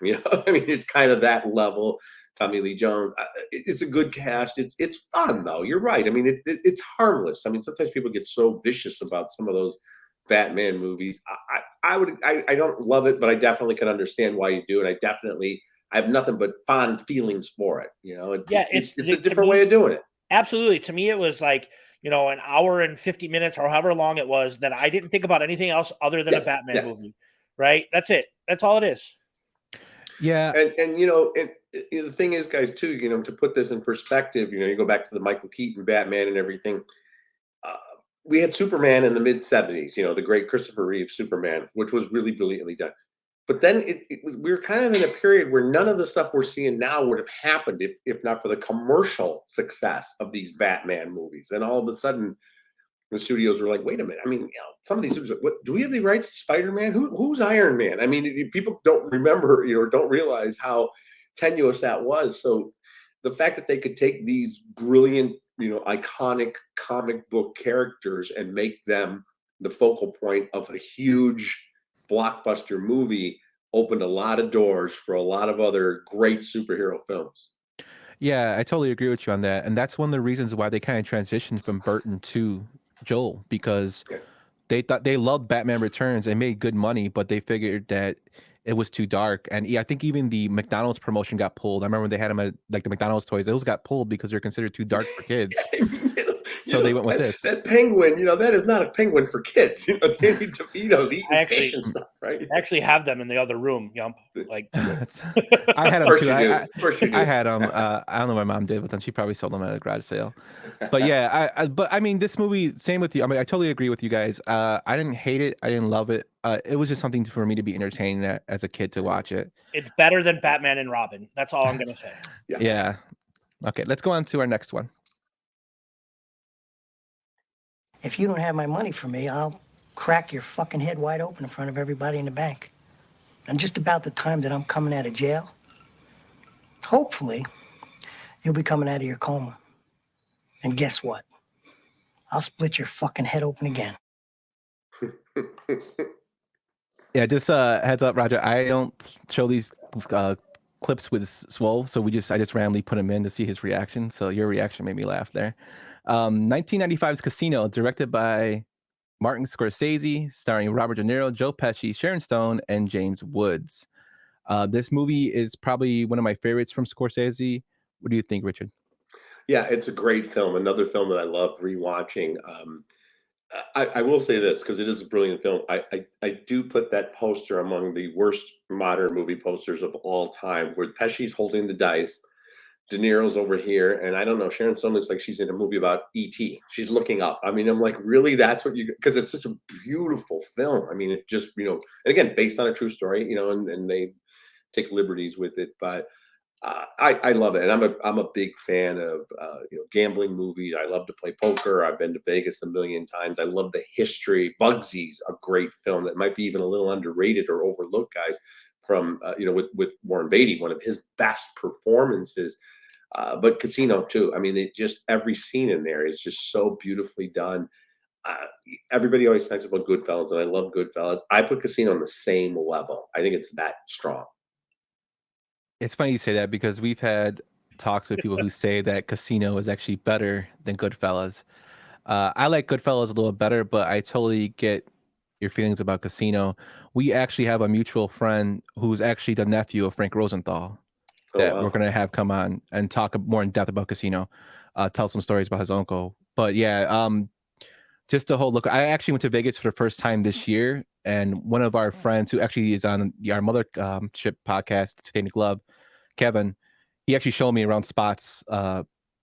I mean, it's kind of that level. Tommy Lee Jones. It's a good cast. It's fun though. You're right. I mean, it's harmless. I mean, sometimes people get so vicious about some of those Batman movies. I don't love it, but I definitely can understand why you do, and I have nothing but fond feelings for it. It's a different way of doing it. Absolutely. To me, it was like, an hour and 50 minutes or however long it was that I didn't think about anything else other than a Batman movie. Right? That's it. That's all it is. Yeah. And the thing is, guys, too, to put this in perspective, you go back to the Michael Keaton Batman and everything. We had Superman in the mid 70s, the great Christopher Reeve Superman, which was really brilliantly done. But then we were kind of in a period where none of the stuff we're seeing now would have happened if not for the commercial success of these Batman movies. And all of a sudden, the studios were like, wait a minute. I mean, some of these studios, do we have the rights to Spider-Man? Who's Iron Man? I mean, people don't remember, or don't realize how tenuous that was. So the fact that they could take these brilliant, iconic comic book characters and make them the focal point of a huge blockbuster movie opened a lot of doors for a lot of other great superhero films. Yeah, I totally agree with you on that. And that's one of the reasons why they kind of transitioned from Burton to Joel, because they thought they loved Batman Returns and made good money, but they figured that it was too dark. And I think even the McDonald's promotion got pulled. I remember when they had them at like the McDonald's toys, those got pulled because they're considered too dark for kids. So they went with this. That penguin, that is not a penguin for kids. Danny DeVito's eating fish and stuff, right? I actually have them in the other room, Yump. Like, I had them too. I had them. I don't know what my mom did with them. She probably sold them at a garage sale. But yeah, but I mean, this movie, same with you. I mean, I totally agree with you guys. I didn't hate it. I didn't love it. It was just something for me to be entertained as a kid to watch it. It's better than Batman and Robin. That's all I'm going to say. Yeah. Okay, let's go on to our next one. If you don't have my money for me, I'll crack your fucking head wide open in front of everybody in the bank. And just about the time that I'm coming out of jail, hopefully, you'll be coming out of your coma. And guess what? I'll split your fucking head open again. Yeah, just heads up, Roger. I don't show these clips with Swole, so I just randomly put him in to see his reaction. So your reaction made me laugh there. 1995's Casino, directed by Martin Scorsese, starring Robert De Niro, Joe Pesci, Sharon Stone, and James Woods. This movie is probably one of my favorites from Scorsese. What do you think, Richard? Yeah, it's a great film. Another film that I love rewatching. I will say this, because it is a brilliant film. I do put that poster among the worst modern movie posters of all time, where Pesci's holding the dice, De Niro's over here, and I don't know, Sharon Stone looks like she's in a movie about E.T. She's looking up. I mean, I'm like, really? That's what you, because it's such a beautiful film. I mean, it just, and again, based on a true story, and they take liberties with it, but I love it. And I'm a big fan of, gambling movies. I love to play poker. I've been to Vegas a million times. I love the history. Bugsy's a great film that might be even a little underrated or overlooked, guys, from, with Warren Beatty, one of his best performances. But Casino too. I mean, it just, every scene in there is just so beautifully done. Everybody always talks about Goodfellas, and I love Goodfellas. I put Casino on the same level. I think it's that strong. It's funny you say that, because we've had talks with people who say that Casino is actually better than Goodfellas. I like Goodfellas a little better, but I totally get your feelings about Casino. We actually have a mutual friend who's actually the nephew of Frank Rosenthal that we're going to have come on and talk more in depth about Casino, tell some stories about his uncle. But yeah, just the whole look. I actually went to Vegas for the first time this year, and one of our friends who actually is on our mothership podcast, Tainted, Kevin, he actually showed me around spots,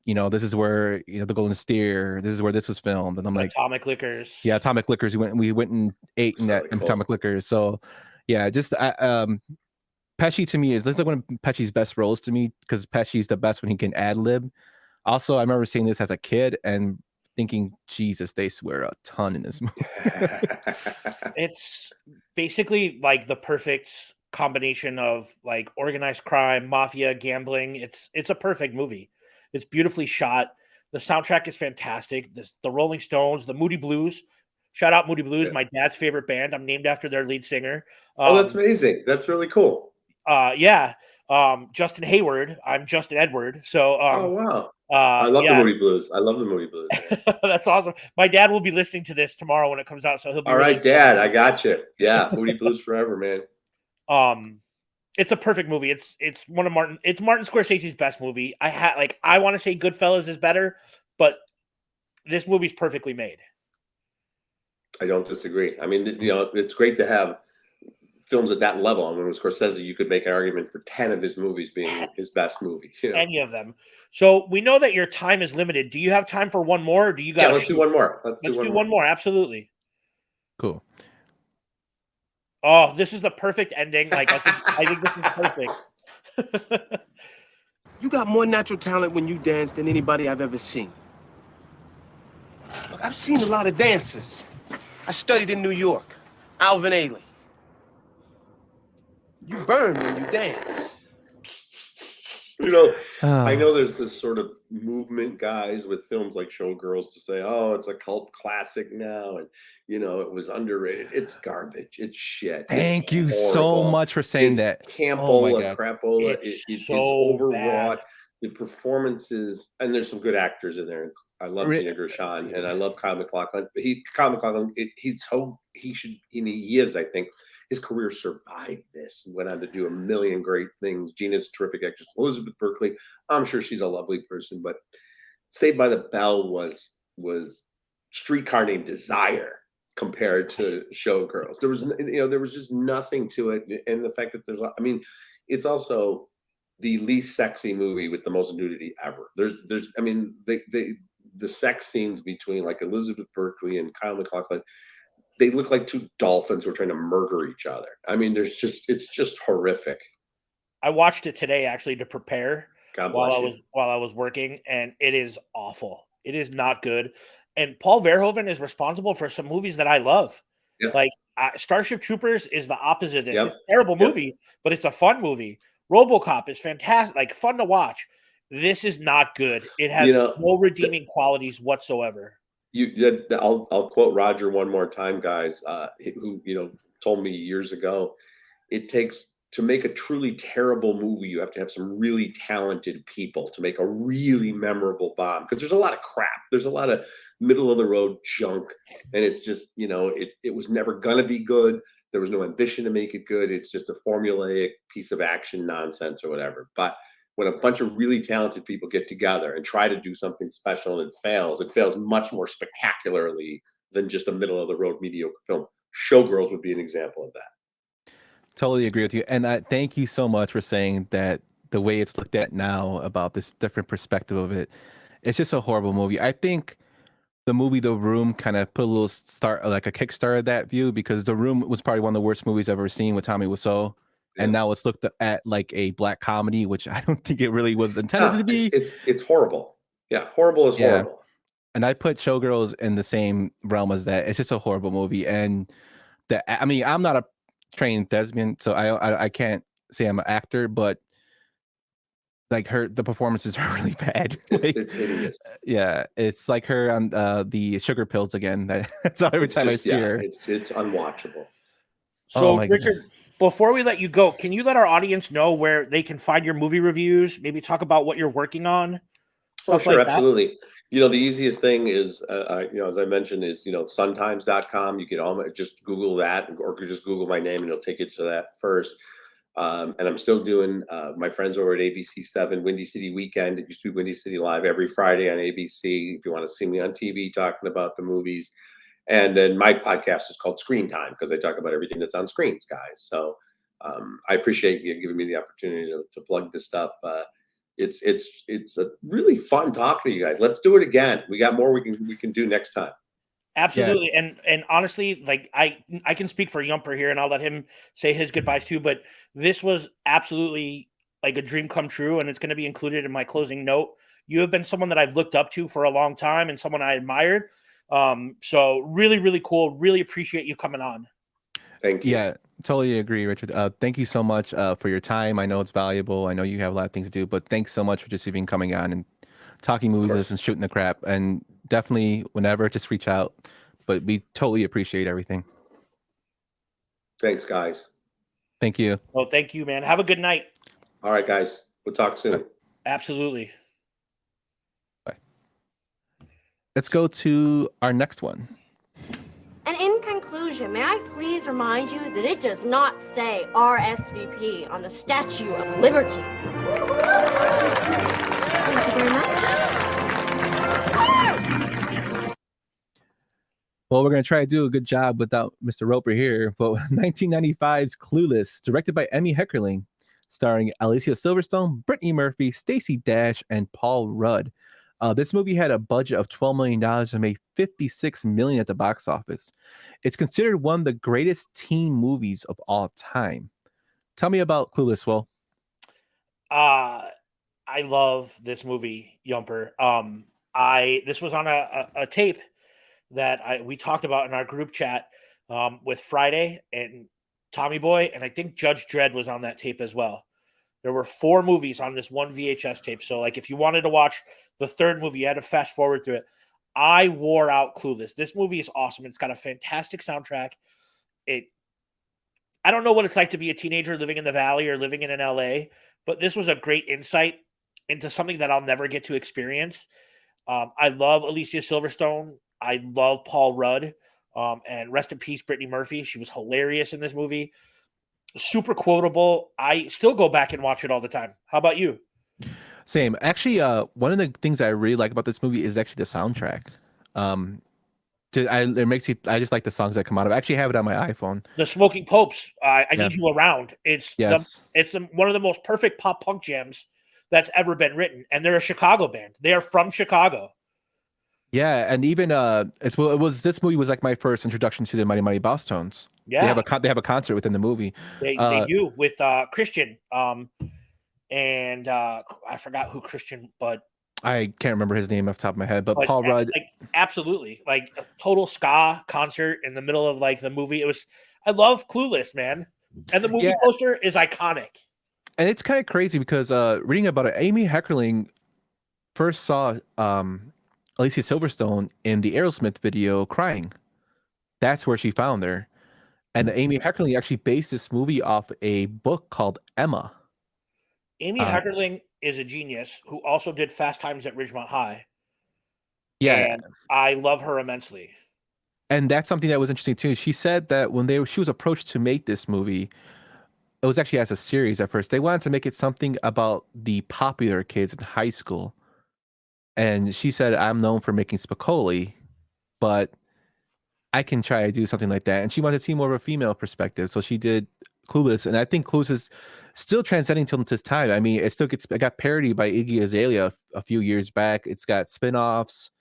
this is where the Golden Steer. This is where this was filmed, and I'm like, Atomic Liquors. Yeah, Atomic Liquors. We went and ate in that Really cool. Atomic Liquors. So, yeah, just Pesci to me is one of Pesci's best roles to me, because Pesci's the best when he can ad lib. Also, I remember seeing this as a kid and thinking, Jesus, they swear a ton in this movie. It's basically like the perfect combination of like organized crime, mafia, gambling. It's a perfect movie. It's beautifully shot. The soundtrack is fantastic. The Rolling Stones, the Moody Blues. Shout out Moody Blues, my dad's favorite band. I'm named after their lead singer. That's amazing. That's really cool. Yeah. Justin Hayward. I'm Justin Edward. So oh wow. I love the Moody Blues. I love the Moody Blues. That's awesome. My dad will be listening to this tomorrow when it comes out, so he'll be all right, Dad. I got you. Yeah, Moody Blues forever, man. It's a perfect movie. It's Martin Scorsese's best movie. I want to say Goodfellas is better, but this movie's perfectly made. I don't disagree. I mean, it's great to have films at that level. I mean, with Scorsese, you could make an argument for 10 of his movies being his best movie. Any of them. So we know that your time is limited. Do you have time for one more, or do you guys? Yeah, let's do one more. Let's do one more. Absolutely. Cool. Oh, this is the perfect ending. Like I think this is perfect. You got more natural talent when you dance than anybody I've ever seen. Look, I've seen a lot of dancers. I studied in New York. Alvin Ailey. You burn when you dance. I know there's this sort of movement, guys, with films like Showgirls to say, oh, it's a cult classic now, and it was underrated. It's garbage. It's shit. Thank you so much for saying that. Campola, crapola. It's so overwrought. Bad. The performances, and there's some good actors in there. I love Gina Gershon, and I love Kyle MacLachlan. Kyle MacLachlan, he is, I think. His career survived this and went on to do a million great things. Gina's a terrific actress. Elizabeth Berkley, I'm sure she's a lovely person, but Saved by the Bell was Streetcar Named Desire compared to Showgirls. There was just nothing to it, and the fact that it's also the least sexy movie with the most nudity ever. The sex scenes between like Elizabeth Berkley and Kyle MacLachlan, they look like two dolphins who are trying to murder each other. I mean, it's just horrific. I watched it today actually to prepare while I was working, and it is awful. It is not good. And Paul Verhoeven is responsible for some movies that I love. Yep. Like Starship Troopers is the opposite of this. Yep. It's a terrible movie, but it's a fun movie. RoboCop is fantastic, like fun to watch. This is not good. It has no redeeming qualities whatsoever. I'll quote Roger one more time, guys, who told me years ago, it takes to make a truly terrible movie, you have to have some really talented people to make a really memorable bomb, because there's a lot of crap. There's a lot of middle of the road junk, and it's just it was never gonna be good. There was no ambition to make it good. It's just a formulaic piece of action nonsense or whatever. But when a bunch of really talented people get together and try to do something special and it fails much more spectacularly than just a middle of the road mediocre film. Showgirls would be an example of that. Totally agree with you. And thank you so much for saying that the way it's looked at now about this different perspective of it, it's just a horrible movie. I think the movie The Room kind of put a little start, like a kickstart of that view, because The Room was probably one of the worst movies I've ever seen with Tommy Wiseau. And now it's looked at like a black comedy, which I don't think it really was intended to be. It's horrible. Yeah, horrible is horrible. And I put Showgirls in the same realm as that. It's just a horrible movie. And I'm not a trained thespian, so I can't say I'm an actor, but like the performances are really bad. It's hideous. Yeah, it's like her on the sugar pills again. That's all every time I see her. It's unwatchable. So Richard, before we let you go, can you let our audience know where they can find your movie reviews? Maybe talk about what you're working on. Oh, sure, absolutely. The easiest thing is, as I mentioned, is suntimes.com. You can just Google that, or just Google my name, and it'll take you to that first. And I'm still doing my friends over at ABC7 Windy City Weekend. It used to be Windy City Live every Friday on ABC. If you want to see me on TV talking about the movies. And then my podcast is called Screen Time, because I talk about everything that's on screens, guys. So I appreciate you giving me the opportunity to plug this stuff. It's a really fun talking to you guys. Let's do it again. We got more we can do next time. Absolutely. Yeah. And honestly, like I can speak for Yumper here, and I'll let him say his goodbyes too, but this was absolutely like a dream come true, and it's going to be included in my closing note. You have been someone that I've looked up to for a long time and someone I admired. So really, really cool. Really appreciate you coming on. Thank you. Yeah, totally agree, Richard. Thank you so much for your time. I know it's valuable. I know you have a lot of things to do, but thanks so much for just even coming on and talking movies and shooting the crap. And definitely, whenever, just reach out. But we totally appreciate everything. Thanks, guys. Thank you. Well, thank you, man. Have a good night. All right, guys. We'll talk soon. Absolutely. Bye. Let's go to our next one. And in conclusion, may I please remind you that it does not say RSVP on the Statue of Liberty. Thank you very much. Well, we're going to try to do a good job without Mr. Roeper here, but 1995's Clueless, directed by Emmy Heckerling, starring Alicia Silverstone, Brittany Murphy, Stacey Dash, and Paul Rudd. This movie had a budget of $12 million and made $56 million at the box office. It's considered one of the greatest teen movies of all time. Tell me about Clueless, Will. I love this movie, Yumper. This was on a tape that we talked about in our group chat with Friday and Tommy Boy, and I think Judge Dredd was on that tape as well. There were 4 movies on this one VHS tape. So, like, if you wanted to watch the third movie, you had to fast forward through it. I wore out Clueless. This movie is awesome. It's got a fantastic soundtrack. I don't know what it's like to be a teenager living in the Valley or living in an LA, but this was a great insight into something that I'll never get to experience. I love Alicia Silverstone. I love Paul Rudd. And rest in peace, Brittany Murphy. She was hilarious in this movie. Super quotable. I still go back and watch it all the time. How about you? Same. Actually, one of the things I really like about this movie is actually the soundtrack. I just like the songs that come out of it. I actually have it on my iPhone. The Smoking Popes, I Need You Around. It's one of the most perfect pop punk jams that's ever been written. And they're a Chicago band. They are from Chicago. Yeah, and even this movie was like my first introduction to the Mighty Mighty Boss Tones. Yeah, they have a concert within the movie. They do with Christian, and I forgot who Christian, but I can't remember his name off the top of my head. But Paul Rudd, absolutely, like a total ska concert in the middle of like the movie. I love Clueless, man, and the movie poster is iconic. And it's kind of crazy because reading about it, Amy Heckerling first saw Alicia Silverstone in the Aerosmith video crying. That's where she found her. And Amy Heckerling actually based this movie off a book called Emma. Amy Heckerling is a genius who also did Fast Times at Ridgemont High. Yeah. And I love her immensely. And that's something that was interesting too. She said that when she was approached to make this movie, it was actually as a series at first. They wanted to make it something about the popular kids in high school. And she said, I'm known for making Spicoli, but I can try to do something like that. And she wanted to see more of a female perspective. So she did Clueless. And I think Clueless is still transcending till this time. I mean, it got parodied by Iggy Azalea a few years back. It's got spin-offs.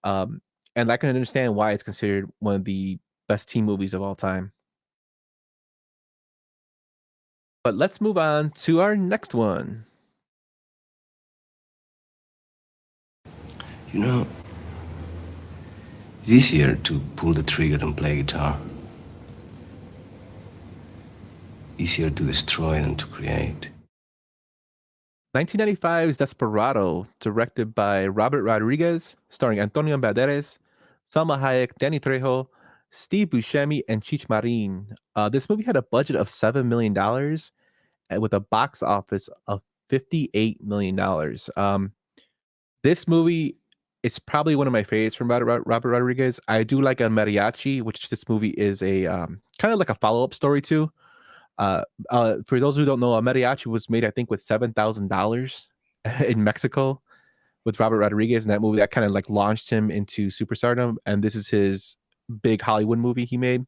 And I can understand why it's considered one of the best teen movies of all time. But let's move on to our next one. You know, it's easier to pull the trigger than play guitar. Easier to destroy than to create. 1995's Desperado, directed by Robert Rodriguez, starring Antonio Banderas, Salma Hayek, Danny Trejo, Steve Buscemi, and Cheech Marin. This movie had a budget of $7 million with a box office of $58 million. This movie is probably one of my favorites from Robert Rodriguez. I do like El Mariachi, which this movie is a kind of like a follow-up story to. For those who don't know, El Mariachi was made, I think, with $7,000 in Mexico with Robert Rodriguez, and that movie that kind of like launched him into superstardom. And this is his big Hollywood movie he made.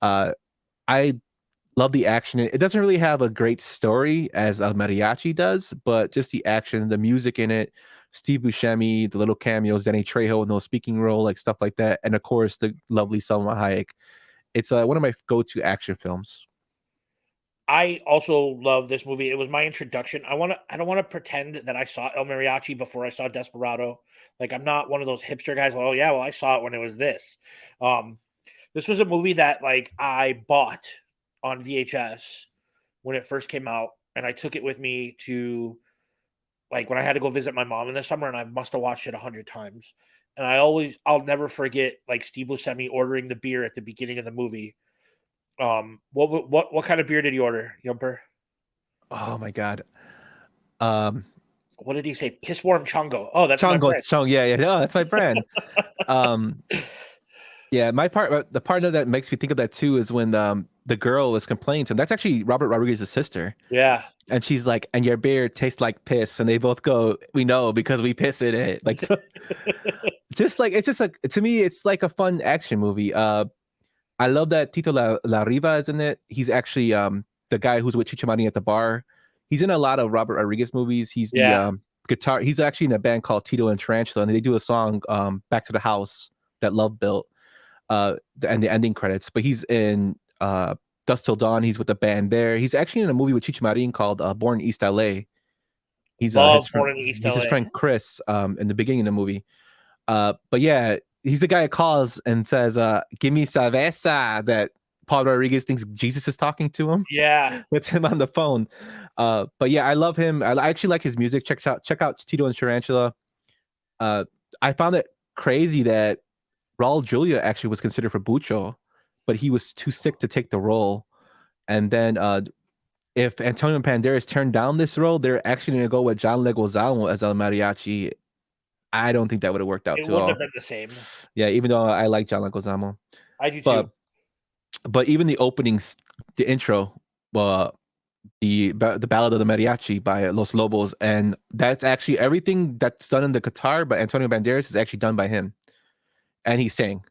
I Love the action. It doesn't really have a great story as El Mariachi does, but just the action, the music in it, Steve Buscemi, the little cameos, Danny Trejo in those speaking role, like stuff like that, and of course the lovely Salma Hayek. It's one of my go-to action films. I also love this movie. It was my introduction. I don't want to pretend that I saw El Mariachi before I saw Desperado. Like, I'm not one of those hipster guys. Oh yeah, well I saw it when it was this. This was a movie that like I bought on VHS when it first came out, and I took it with me to like when I had to go visit my mom in the summer, and I must have watched it 100 times. And I'll never forget like Steve Buscemi ordering the beer at the beginning of the movie. What kind of beer did he order, Yumper? Oh my god. What did he say? Piss warm Chongo. Oh, that's Chongo, my brand. Chong. Yeah. Oh, that's my brand. Yeah, the part of that makes me think of that too is when the girl is complaining to him. That's actually Robert Rodriguez's sister. Yeah. And she's like, and your beer tastes like piss. And they both go, we know because we piss in it. Like, so, to me, it's like a fun action movie. I love that Tito La Riva is in it. He's actually the guy who's with Chicho Marin at the bar. He's in a lot of Robert Rodriguez movies. He's the guitar. He's actually in a band called Tito and Tarantula, and they do a song, Back to the House, that Love built, and the ending credits. But he's in Dusk Till Dawn. He's with the band there. He's actually in a movie with Chicho Marin called Born in East LA. He's his friend Chris in the beginning of the movie. But yeah, he's the guy that calls and says, give me cerveza, that Paul Rodriguez thinks Jesus is talking to him. Yeah. It's him on the phone. But yeah, I love him. I actually like his music. Check out Tito and Tarantula. I found it crazy that Raul Julia actually was considered for Bucho, but he was too sick to take the role. And then if Antonio Banderas turned down this role, they're actually going to go with John Leguizamo as El Mariachi. I don't think that would have worked out too well. It wouldn't have been the same. Yeah, even though I like John Leguizamo. I do too. But even the openings, the intro, the Ballad of the Mariachi by Los Lobos, and that's actually everything that's done in the guitar by Antonio Banderas is actually done by him. And he's sang,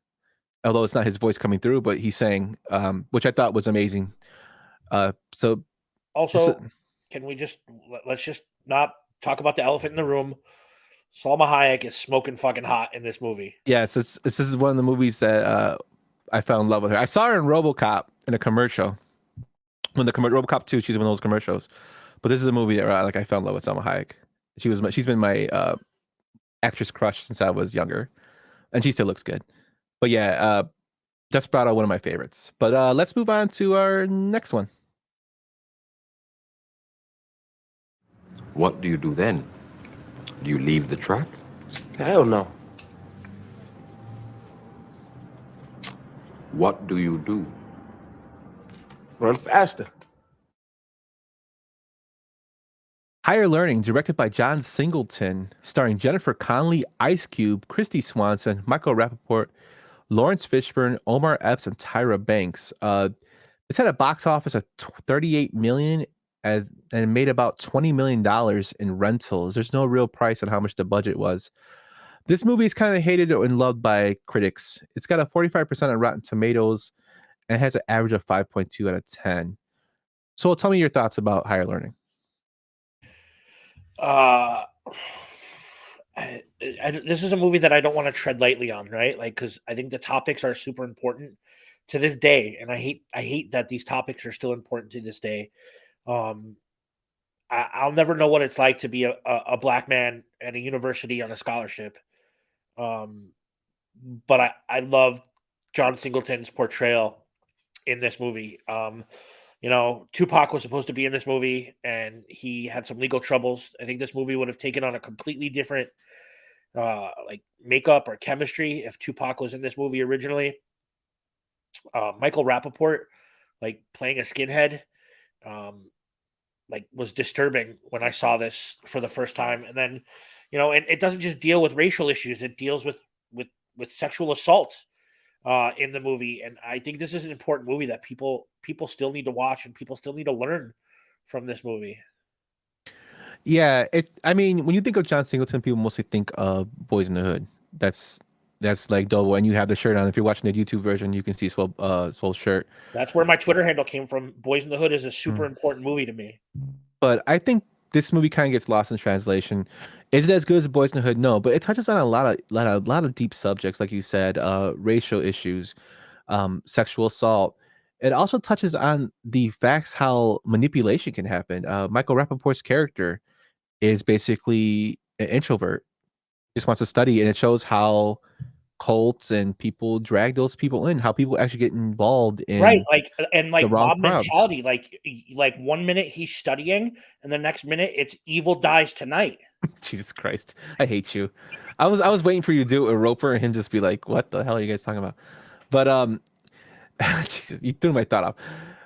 although it's not his voice coming through, but he sang, which I thought was amazing. So also, let's just not talk about the elephant in the room. Salma Hayek is smoking fucking hot in this movie. Yes, this is one of the movies that I fell in love with her. I saw her in RoboCop in a commercial. When the RoboCop 2, she's in one of those commercials. But this is a movie that I fell in love with Salma Hayek. She's been my actress crush since I was younger, and she still looks good. But yeah, Desperado, one of my favorites. But let's move on to our next one. What do you do then? Do you leave the track? Hell no. What do you do? Run faster. Higher Learning, directed by John Singleton, starring Jennifer Connelly, Ice Cube, Christy Swanson, Michael Rappaport, Lawrence Fishburne, Omar Epps, and Tyra Banks. It's had a box office of $38 million and made about $20 million in rentals. There's no real price on how much the budget was. This movie is kind of hated and loved by critics. It's got a 45% on Rotten Tomatoes and has an average of 5.2 out of 10. So tell me your thoughts about Higher Learning. This is a movie that I don't want to tread lightly on, right? Like, because I think the topics are super important to this day, and I hate that these topics are still important to this day. I'll never know what it's like to be a black man at a university on a scholarship. But I love John Singleton's portrayal in this movie. Tupac was supposed to be in this movie, and he had some legal troubles. I think this movie would have taken on a completely different like makeup or chemistry if Tupac was in this movie originally. Michael Rappaport, like playing a skinhead, like was disturbing when I saw this for the first time. And then, and it doesn't just deal with racial issues; it deals with sexual assault in the movie. And I think this is an important movie that people still need to watch, and people still need to learn from this movie. Yeah, when you think of John Singleton, people mostly think of Boys in the Hood. That's That's like dope. And you have the shirt on. If you're watching the YouTube version, you can see Swole's shirt. That's where my Twitter handle came from. Boys in the Hood is a super important movie to me. But I think this movie kind of gets lost in translation. Is it as good as Boys in the Hood? No, but it touches on a lot of deep subjects, like you said, racial issues, sexual assault. It also touches on the facts how manipulation can happen. Michael Rappaport's character is basically an introvert, just wants to study, and it shows how cults and people drag those people in, how people actually get involved in like mob crowd. mentality. Like 1 minute he's studying, and the next minute it's evil dies tonight. Jesus Christ, I hate you. I was waiting for you to do a Roeper and him just be like, "What the hell are you guys talking about?" But Jesus, you threw my thought off.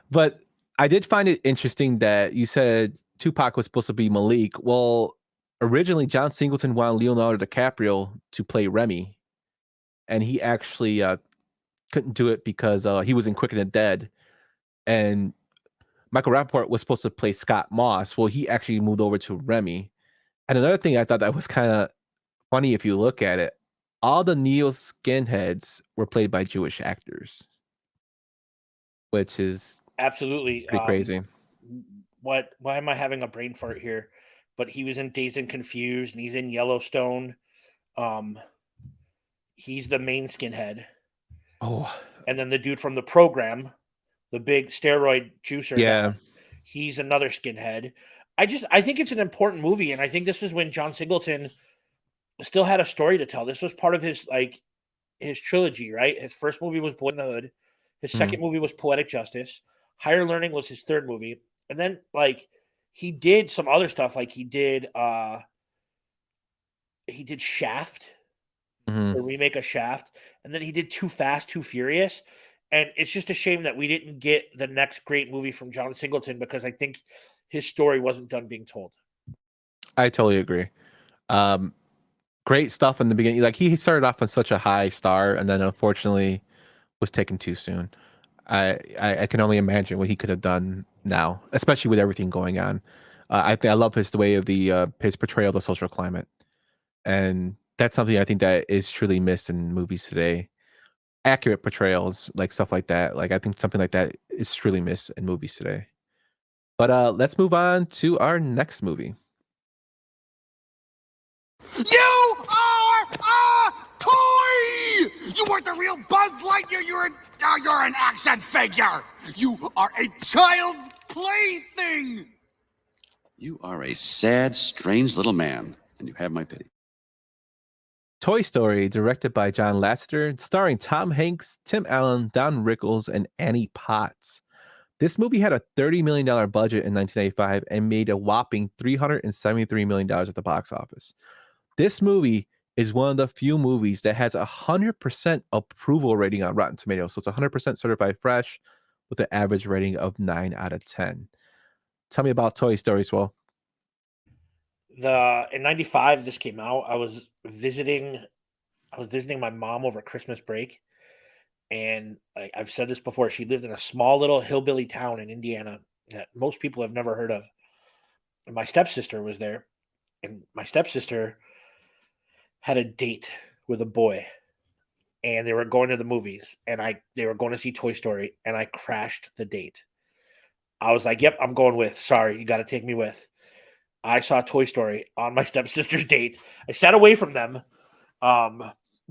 But I did find it interesting that you said Tupac was supposed to be Malik. Well, originally John Singleton wanted Leonardo DiCaprio to play Remy, and he actually couldn't do it because he was in Quick and the Dead, and Michael Rappaport was supposed to play Scott Moss. Well, he actually moved over to Remy. And another thing I thought that was kind of funny if you look at it, all the neo skinheads were played by Jewish actors, which is absolutely pretty crazy. Why am I having a brain fart here? But he was in Dazed and Confused, and he's in Yellowstone. He's the main skinhead. Oh, and then the dude from The Program, the big steroid juicer, yeah, he's another skinhead. I think it's an important movie, and I think this is when John Singleton still had a story to tell. This was part of his trilogy, right? His first movie was Boy in the Hood. His second movie was Poetic Justice. Higher Learning was his third movie. And then he did some other stuff. Like he did Shaft, the remake of Shaft. And then he did Too Fast, Too Furious. And it's just a shame that we didn't get the next great movie from John Singleton, because I think his story wasn't done being told. I totally agree. Great stuff in the beginning. Like he started off on such a high star, and then unfortunately was taken too soon. I can only imagine what he could have done now, especially with everything going on. I love the way of his portrayal of the social climate, and that's something I think that is truly missed in movies today. Accurate portrayals, like stuff like that. Like I think something like that is truly missed in movies today. But let's move on to our next movie. You are a toy! You weren't the real Buzz Lightyear. You're an action figure. You are a child's plaything. You are a sad, strange little man, and you have my pity. Toy Story, directed by John Lasseter, starring Tom Hanks, Tim Allen, Don Rickles, and Annie Potts. This movie had a $30 million budget in 1985 and made a whopping $373 million at the box office. This movie is one of the few movies that has 100% approval rating on Rotten Tomatoes. So it's 100% certified fresh with an average rating of 9 out of 10. Tell me about Toy Story, Swell. In 95, this came out. I was visiting my mom over Christmas break. And I've said this before, she lived in a small little hillbilly town in Indiana that most people have never heard of. And my stepsister was there. And my stepsister had a date with a boy. And they were going to the movies. And they were going to see Toy Story. And I crashed the date. I was like, yep, I'm going with. Sorry, you got to take me with. I saw Toy Story on my stepsister's date. I sat away from them.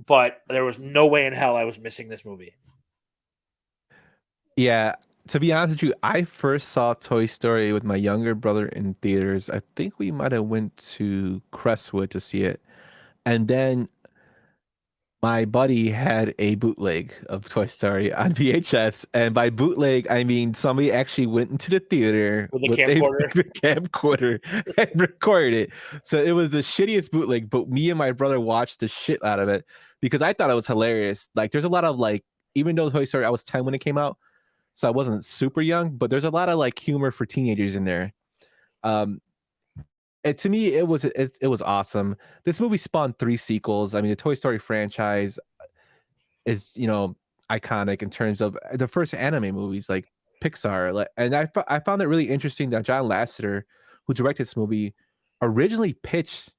But there was no way in hell I was missing this movie. Yeah, to be honest with you, I first saw Toy Story with my younger brother in theaters. I think we might have went to Crestwood to see it. And then my buddy had a bootleg of Toy Story on VHS. And by bootleg, I mean somebody actually went into the theater with a camcorder and recorded it. So it was the shittiest bootleg, but me and my brother watched the shit out of it because I thought it was hilarious. Like there's a lot of even though Toy Story, I was 10 when it came out, so I wasn't super young, but there's a lot of humor for teenagers in there. And to me, it was awesome. This movie spawned 3 sequels. I mean, the Toy Story franchise is, iconic in terms of the first anime movies like Pixar. And I found it really interesting that John Lasseter, who directed this movie, originally pitched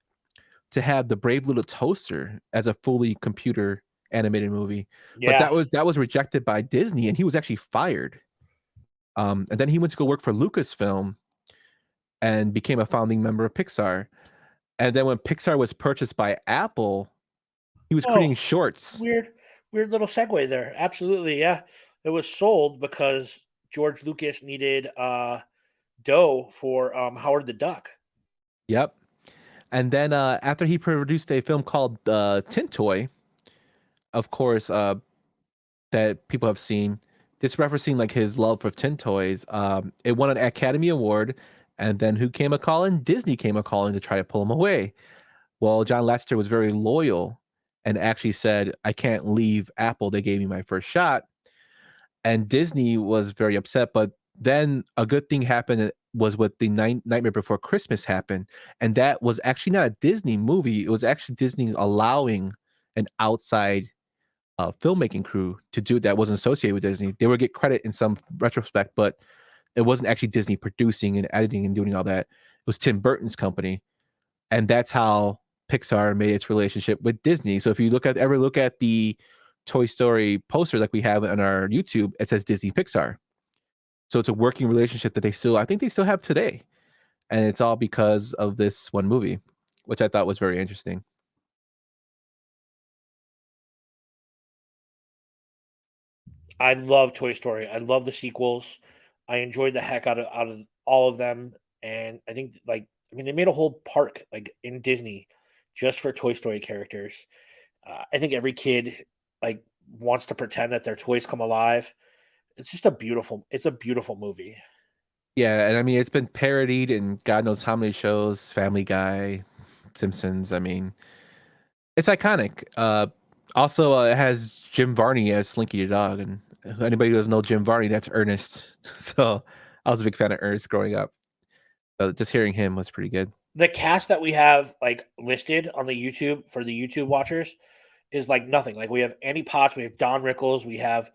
to have the Brave Little Toaster as a fully computer animated movie. But Yeah. that was rejected by Disney, and he was actually fired. And then he went to go work for Lucasfilm and became a founding member of Pixar. And then when Pixar was purchased by Apple, he was creating shorts. Weird little segue there. Absolutely, yeah. It was sold because George Lucas needed dough for Howard the Duck. Yep. And then after he produced a film called Tintoy, of course, that people have seen, just referencing like his love for tin toys. It won an Academy Award, and then who came a calling? Disney came a calling to try to pull him away. Well, John Lasseter was very loyal and actually said, "I can't leave Apple. They gave me my first shot," and Disney was very upset. But then a good thing happened was what the Nightmare Before Christmas happened, and that was actually not a Disney movie. It was actually Disney allowing an outside filmmaking crew to do that wasn't associated with Disney. They would get credit in some retrospect, but it wasn't actually Disney producing and editing and doing all that. It was Tim Burton's company, and that's how Pixar made its relationship with Disney. So if you ever look at the Toy Story poster like we have on our YouTube, it says Disney Pixar. So it's a working relationship that I think they still have today, and it's all because of this one movie, which I thought was very interesting. I love Toy Story. I love the sequels. I enjoyed the heck out of all of them, and I think they made a whole park like in Disney just for Toy Story characters. I think every kid like wants to pretend that their toys come alive. It's just a beautiful movie. Yeah, and I mean it's been parodied in God knows how many shows, Family Guy, Simpsons. I mean, it's iconic. Also, it has Jim Varney as Slinky the dog, and anybody who doesn't know Jim Varney, that's Ernest. So I was a big fan of Ernest growing up. So just hearing him was pretty good. The cast that we have like listed on the YouTube for the YouTube watchers is like nothing. Like we have Annie Potts, we have Don Rickles, we have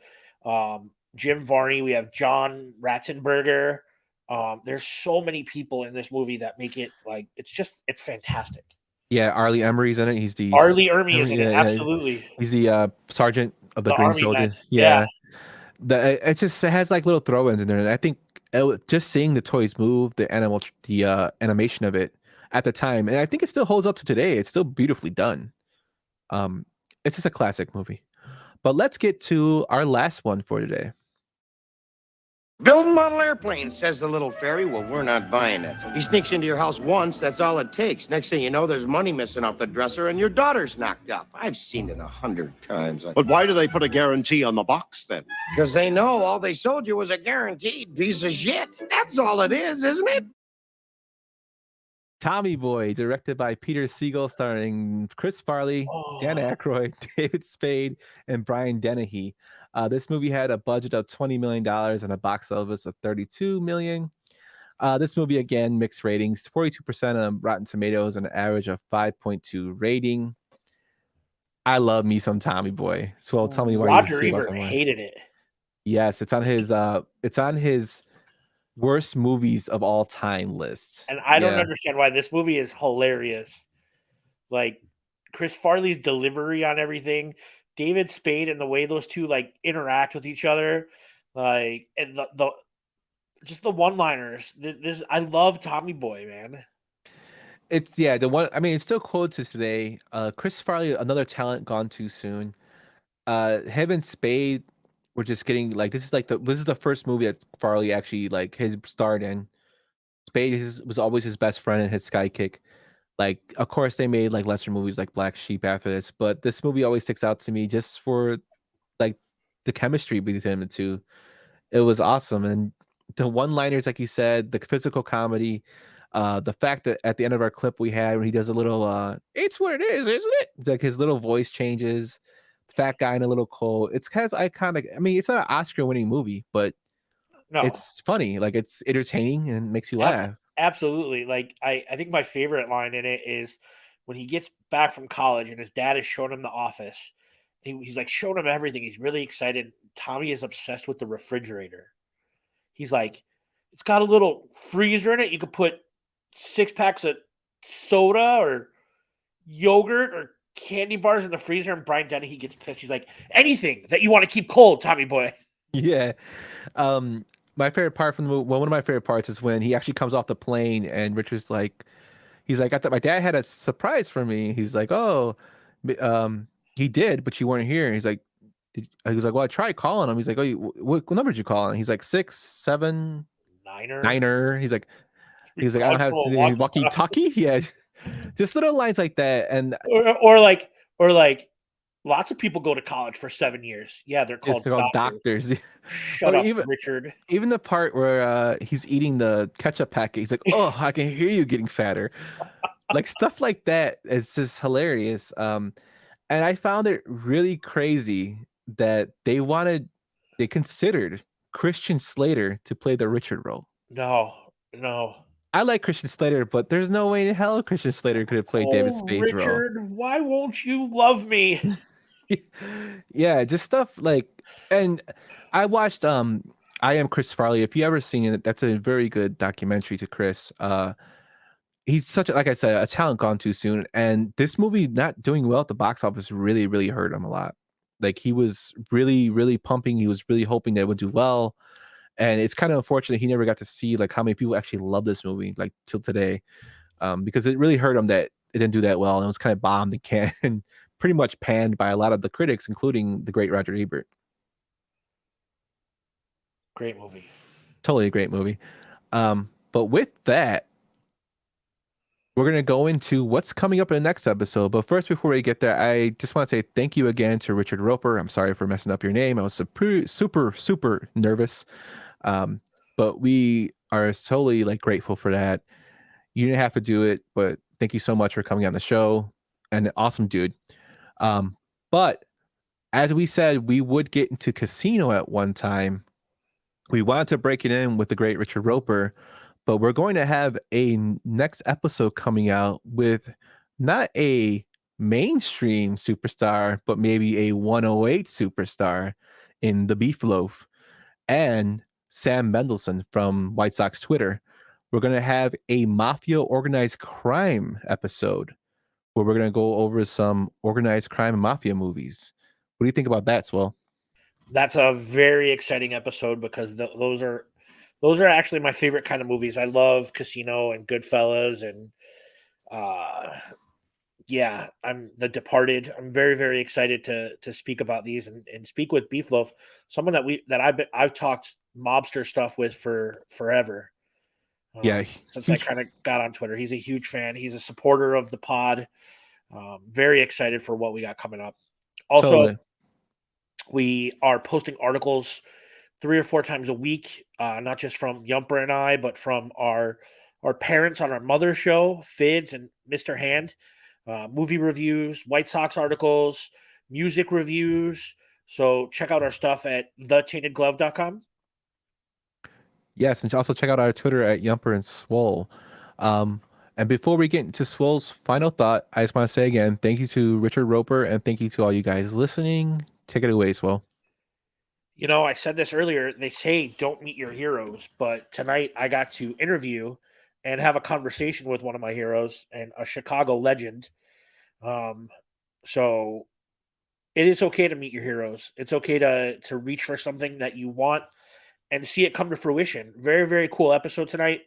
Jim Varney, we have John Ratzenberger. There's so many people in this movie that make it like it's fantastic. Yeah, Arlie Emery's in it. He's the Arlie Ermy is in it, yeah. absolutely. He's the sergeant of the Green Army Soldiers. men. Yeah. It has like little throw-ins in there, and I think just seeing the toys move, the animation of it at the time, and I think it still holds up to today. It's still beautifully done. It's just a classic movie. But let's get to our last one for today. Building model airplane, says the little fairy. Well, we're not buying it. He sneaks into your house once, that's all it takes. Next thing you know, there's money missing off the dresser and your daughter's knocked up. I've seen it 100 times. But why do they put a guarantee on the box then? Because they know all they sold you was a guaranteed piece of shit. That's all it is, isn't it? Tommy Boy, directed by Peter Siegel, starring Chris Farley, Dan Aykroyd, David Spade, and Brian Dennehy. This movie had a budget of $20 million and a box office of $32 million. This movie, again, mixed ratings, 42% on Rotten Tomatoes and an average of 5.2 rating. I love me some Tommy Boy. So tell me why Roger Ebert hated it. Yes, it's on his worst movies of all time list. And I don't understand why this movie is hilarious. Like Chris Farley's delivery on everything, David Spade and the way those two like interact with each other, like and the just the one-liners. This I love Tommy Boy, man. It's the one. I mean, it still quotes us today. Chris Farley, another talent gone too soon. Him and Spade were just getting like this is the first movie that Farley actually like his starred in. Spade was always his best friend and his sidekick. Like, of course, they made like lesser movies like Black Sheep after this, but this movie always sticks out to me just for like the chemistry between the two. It was awesome, and the one-liners, like you said, the physical comedy, the fact that at the end of our clip we had when he does a little, "It's what it is, isn't it?" Like his little voice changes, fat guy in a little coat. It's kind of iconic. I mean, it's not an Oscar-winning movie, but it's funny. Like it's entertaining and makes you laugh. Absolutely. Like I think my favorite line in it is when he gets back from college and his dad is showing him the office. He's like showing him everything. He's really excited. Tommy is obsessed with the refrigerator. He's like, it's got a little freezer in it. You could put 6 packs of soda or yogurt or candy bars in the freezer, and Brian Dennehy gets pissed. He's like, anything that you want to keep cold, Tommy boy. Yeah. My favorite part from the movie, well, one of my favorite parts is when he actually comes off the plane and Richard's like, he's like, I thought my dad had a surprise for me. He's like, oh, he did, but you weren't here. He's like, he was like, well, I tried calling him. He's like, oh, what number did you call? And he's like, 679er. He's like, I don't have to walkie-talkie. Yeah, just little lines like that, and or like lots of people go to college for 7 years. Yeah, they're called doctors. Shut up, Richard. Even the part where he's eating the ketchup packet, he's like, oh, I can hear you getting fatter. Like stuff like that is just hilarious. And I found it really crazy that they considered Christian Slater to play the Richard role. No. I like Christian Slater, but there's no way in hell Christian Slater could have played David Spade's role. Richard, why won't you love me? Yeah, just stuff like, and I watched I Am Chris Farley. If you ever seen it, that's a very good documentary to Chris. He's such a, like I said, a talent gone too soon. And this movie not doing well at the box office really, really hurt him a lot. Like he was really, really pumping. He was really hoping that it would do well. And it's kind of unfortunate he never got to see like how many people actually love this movie like till today, because it really hurt him that it didn't do that well, and it was kind of bombed and and pretty much panned by a lot of the critics, including the great Roger Ebert. Great movie. Totally a great movie. But with that, we're gonna go into what's coming up in the next episode. But first, before we get there, I just want to say thank you again to Richard Roeper. I'm sorry for messing up your name. I was super nervous. But we are totally like grateful for that. You didn't have to do it, but thank you so much for coming on the show. And awesome dude. But as we said, we would get into Casino at one time. We wanted to break it in with the great Richard Roeper, but we're going to have a next episode coming out with not a mainstream superstar, but maybe a 108 superstar in the Beef Loaf and Sam Mendelsohn from White Sox Twitter. We're going to have a mafia organized crime episode where we're going to go over some organized crime and mafia movies. What do you think about that, Swell? That's a very exciting episode because those are actually my favorite kind of movies. I love Casino and Goodfellas and I'm The Departed. I'm very, very excited to speak about these and speak with Beef Loaf, someone that I've talked mobster stuff with for forever. Since I kind of got on Twitter. He's a huge fan. He's a supporter of the pod. Very excited for what we got coming up. Also, we are posting articles 3 or 4 times a week, not just from Yumper and I, but from our parents on our mother show, Fids and Mr. Hand. Movie reviews, White Sox articles, music reviews. So check out our stuff at thetaintedglove.com. Yes, and also check out our Twitter at Yumper and Swole. And before we get into Swole's final thought, I just want to say again, thank you to Richard Roeper and thank you to all you guys listening. Take it away, Swole. You know, I said this earlier. They say don't meet your heroes, but tonight I got to interview and have a conversation with one of my heroes and a Chicago legend. So it is okay to meet your heroes. It's okay to reach for something that you want and see it come to fruition. Very, very cool episode tonight.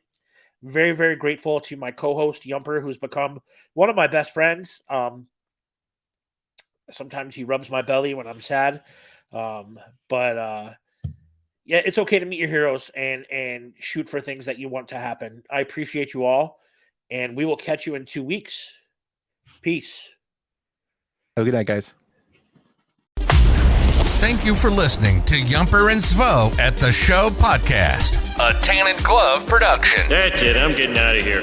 Very, very grateful to my co-host, Yumper, who's become one of my best friends. Sometimes he rubs my belly when I'm sad. Yeah, it's okay to meet your heroes and shoot for things that you want to happen. I appreciate you all, and we will catch you in 2 weeks. Peace. Have a good night, guys. Thank you for listening to Yumper and Svo at the Show podcast, a Tainted Glove production. That's it. I'm getting out of here.